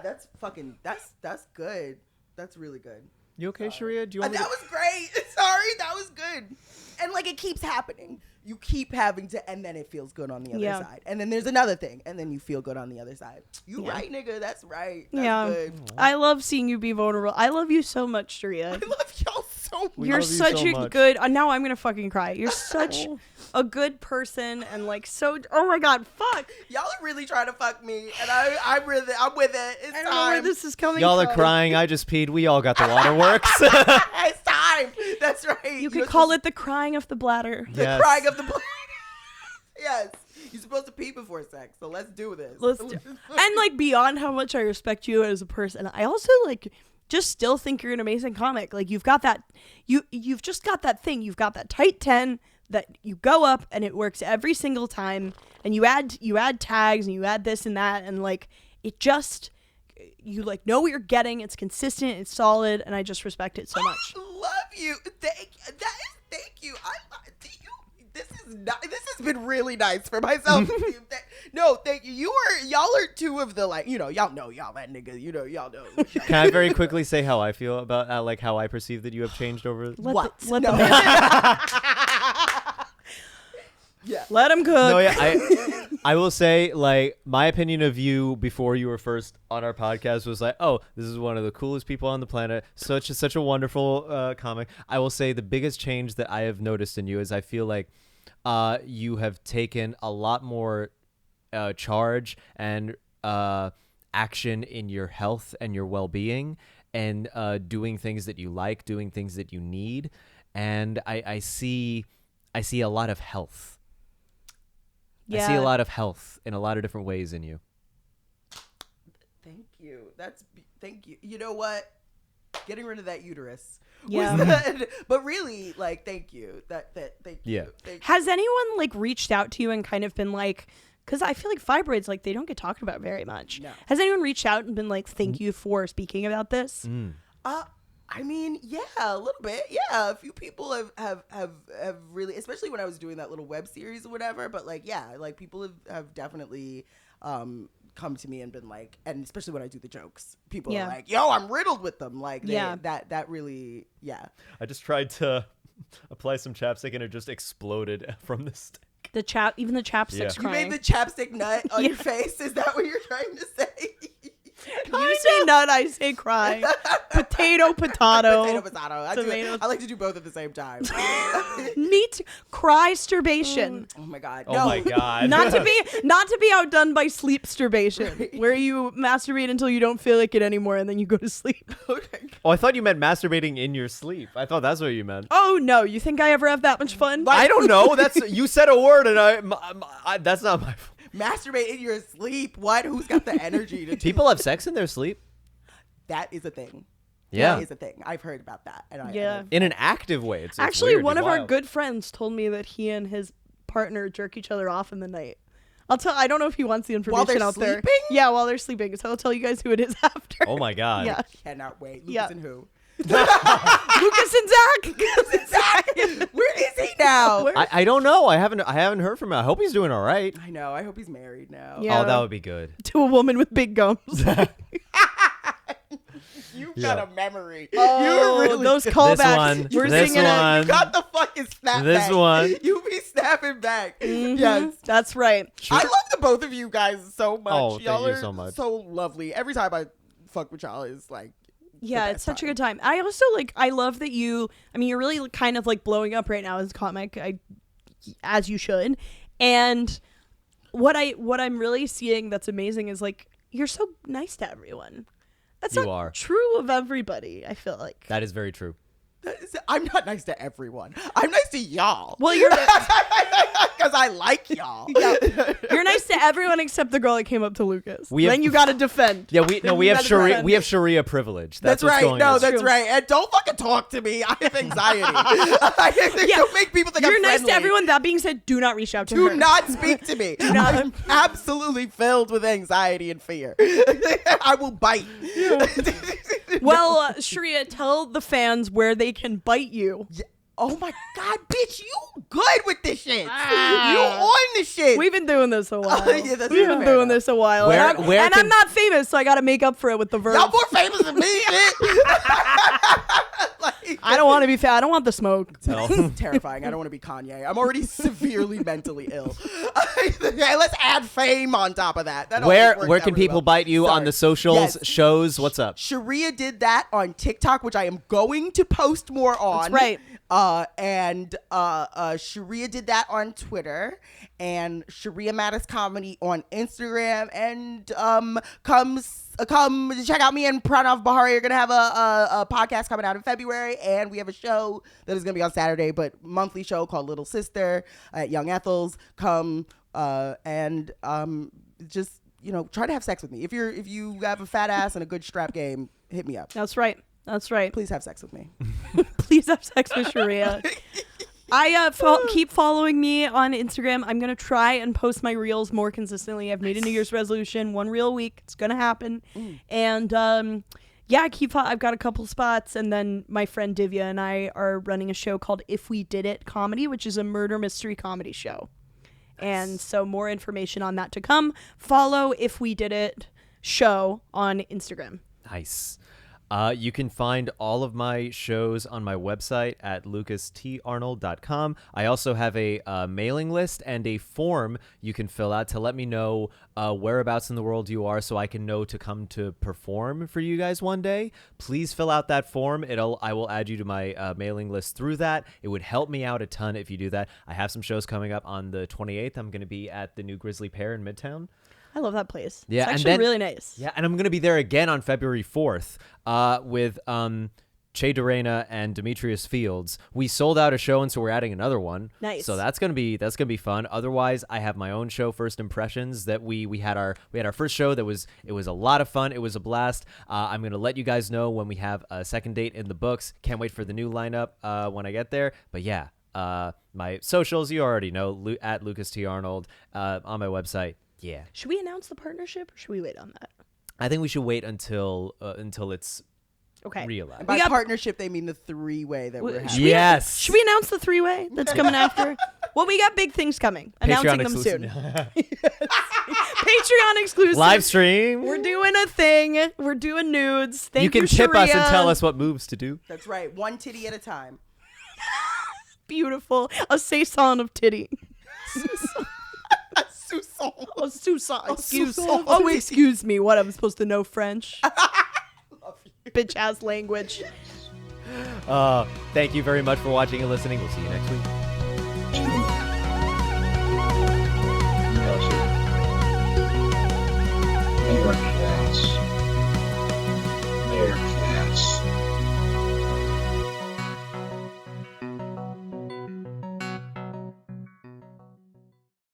That's fucking, that's good. That's really good. You okay, Sharia? Do you want me That was great. Sorry, that was good. And like it keeps happening. You keep having to, and then it feels good on the other side. And then there's another thing, and then you feel good on the other side. You right, nigga. That's right. That's good. I love seeing you be vulnerable. I love you so much, Sharia. I love y'all so much. You're such a good, now I'm going to fucking cry. You're such a good person, and like so, oh my God, fuck. Y'all are really trying to fuck me, and I'm with it. It's I don't know where this is coming Y'all from. are crying. I just peed. We all got the waterworks. It's time. That's right. You could call it the crying of the bladder. the Yes. crying of the blood. Yes. You're supposed to pee before sex, so let's do this. And like beyond how much I respect you as a person, I also like just still think you're an amazing comic. Like you've got that, you've just got that thing. You've got that tight 10 that you go up and it works every single time. And you add tags and you add this and that, and like it just, you like know what you're getting. It's consistent. It's solid, and I just respect it so much. Love you. Thank you. This has been really nice for myself. No, thank you. Y'all are two of the like, y'all know y'all that nigga. Y'all know. Can I very quickly say how I feel about like how I perceive that you have changed over? Let No. the man. Yeah. Let him cook. No, yeah, I will say, like, my opinion of you before you were first on our podcast was like, oh, this is one of the coolest people on the planet. Such a wonderful comic. I will say the biggest change that I have noticed in you is I feel like you have taken a lot more charge and action in your health and your well-being, and doing things that you like, doing things that you need. And I see a lot of health. Yeah. I see a lot of health in a lot of different ways in you. Thank you. Thank you. You know what? Getting rid of that uterus. Yeah. But really, like, thank you. Thank you. Yeah. Thank you. Has anyone like reached out to you and kind of been like, because I feel like fibroids, like they don't get talked about very much. No. Has anyone reached out and been like, thank you for speaking about this? I mean, yeah, a little bit. Yeah, a few people have really, especially when I was doing that little web series or whatever. But like, yeah, like people have definitely come to me and been like, and especially when I do the jokes, people are like, "Yo, I'm riddled with them." Like, that really, yeah. I just tried to apply some chapstick and it just exploded from the stick. Even the chapstick's You crying. made the chapstick nut on your face. Is that what you're trying to say? You say nut, I say cry. Potato. Potato. Tomatoes. I like to do both at the same time. Neat cry-sturbation. Oh my god. Oh No. my god. Not to be outdone by sleep-sturbation, where you masturbate until you don't feel like it anymore and then you go to sleep. Okay. Oh, I thought you meant masturbating in your sleep. I thought that's what you meant. Oh no, you think I ever have that much fun? I don't know. You said a word and I that's not my fault. Masturbate in your sleep. What? Who's got the energy to do People have sex in their sleep. that? Is a thing. Yeah. That is a thing. I've heard about that. And Yeah. In an active way. It's Actually, weird one and of our wild. good friends told me that he and his partner jerk each other off in the night. I don't know if he wants the information they're out there. sleeping? Yeah, while they're sleeping. So I'll tell you guys who it is after. Oh my god. Yeah. Cannot wait. Lucas Yeah. and who? Lucas and Zach. Where is he now? Where- I don't know. I haven't heard from him. I hope he's doing all right. I know. I hope he's married now. Yeah. Oh, that would be good. To a woman with big gums. You've Yeah. got a memory. Oh, you really those do. callbacks. one, We're this singing one. it. You got the fucking snap This back. one. You be snapping back. Mhm. Yes. That's right. I love the both of you guys so much. Oh, thank y'all you are so much. so lovely. Every time I fuck with y'all is like Yeah, best it's such time. a good time. I also I love that you're really kind of like blowing up right now as a comic, as you should. And what I'm really seeing that's amazing is like you're so nice to everyone. That's You not are. true of everybody, I feel like. That is very true. I'm not nice to everyone. I'm nice to y'all. Well, you're because I like y'all. you're nice to everyone except the girl that came up to Lucas. We have- Then you got to defend. Yeah, we have That's Sharia. right. We have Sharia privilege. That's what's right. going No, on. that's true. right. And don't fucking talk to me. I have anxiety. Yeah. Don't make people think You're I'm nice friendly. to everyone. That being said, do not reach out to Do her. not speak to me. not. I'm absolutely filled with anxiety and fear. I will bite. Well, Sharia, tell the fans where they can bite you. Yeah. Oh my God, bitch, you good with this shit. You on this shit. We've been doing this a while. Yeah, that's We've fair been doing enough. this a while. Where- and where I'm can- not famous, so I got to make up for it with the verb. Y'all more famous than me, shit. Like, I don't want to be fat. I don't want the smoke. Tell- this is terrifying. I don't want to be Kanye. I'm already severely mentally ill. Yeah, let's add fame on top of that. That always Where works where out can really people well. bite you on Sorry. the socials, Yes. shows? What's up? Sharia did that on TikTok, which I am going to post more on. That's right. And Sharia did that on Twitter, and Sharia Mattis Comedy on Instagram, and come check out me and Pranav Bahari. You're gonna have a podcast coming out in February, and we have a show that is gonna be on Saturday, but monthly show called Little Sister at Young Ethel's. Come and just try to have sex with me. If you have a fat ass and a good strap game, hit me up. That's right. That's right. Please have sex with me. Please have sex with Sharia. Keep following me on Instagram. I'm going to try and post my reels more consistently. I've made a New Year's resolution, 1 reel a week. It's going to happen. And I've got a couple spots. And then my friend Divya and I are running a show called If We Did It Comedy, which is a murder mystery comedy show. And so more information on that to come. Follow If We Did It show on Instagram. Nice. You can find all of my shows on my website at lucastrnold.com. I also have a mailing list and a form you can fill out to let me know whereabouts in the world you are so I can know to come to perform for you guys one day. Please fill out that form. I will add you to my mailing list through that. It would help me out a ton if you do that. I have some shows coming up on the 28th. I'm going to be at the New Grizzly Pear in Midtown. I love that place. Yeah, It's and actually then- really nice. Yeah, and I'm going to be there again on February 4th with Che Dorena and Demetrius Fields. We sold out a show, and so we're adding another one. Nice. So that's gonna be fun. Otherwise, I have my own show, First Impressions, that we had our first show. It was a lot of fun. It was a blast. I'm gonna let you guys know when we have a second date in the books. Can't wait for the new lineup when I get there. But yeah, my socials you already know at Lucas T. Arnold on my website. Yeah. Should we announce the partnership or should we wait on that? I think we should wait until it's Okay. realized. And by We got- partnership, they mean the three-way that we're Should having. we- Yes. Should we announce the 3-way that's coming after? Well, we got big things coming. Announcing them soon. Patreon exclusive. Live stream. We're doing a thing. We're doing nudes. Thank You can tip us and Sharia. tell us what moves to do. That's right. One titty at a time. Beautiful. A saison of titty. Susan. A Susan. Excuse. Susan. Oh, excuse me. What? I'm supposed to know French? Bitch ass language. Thank you very much for watching and listening. We'll see you next week.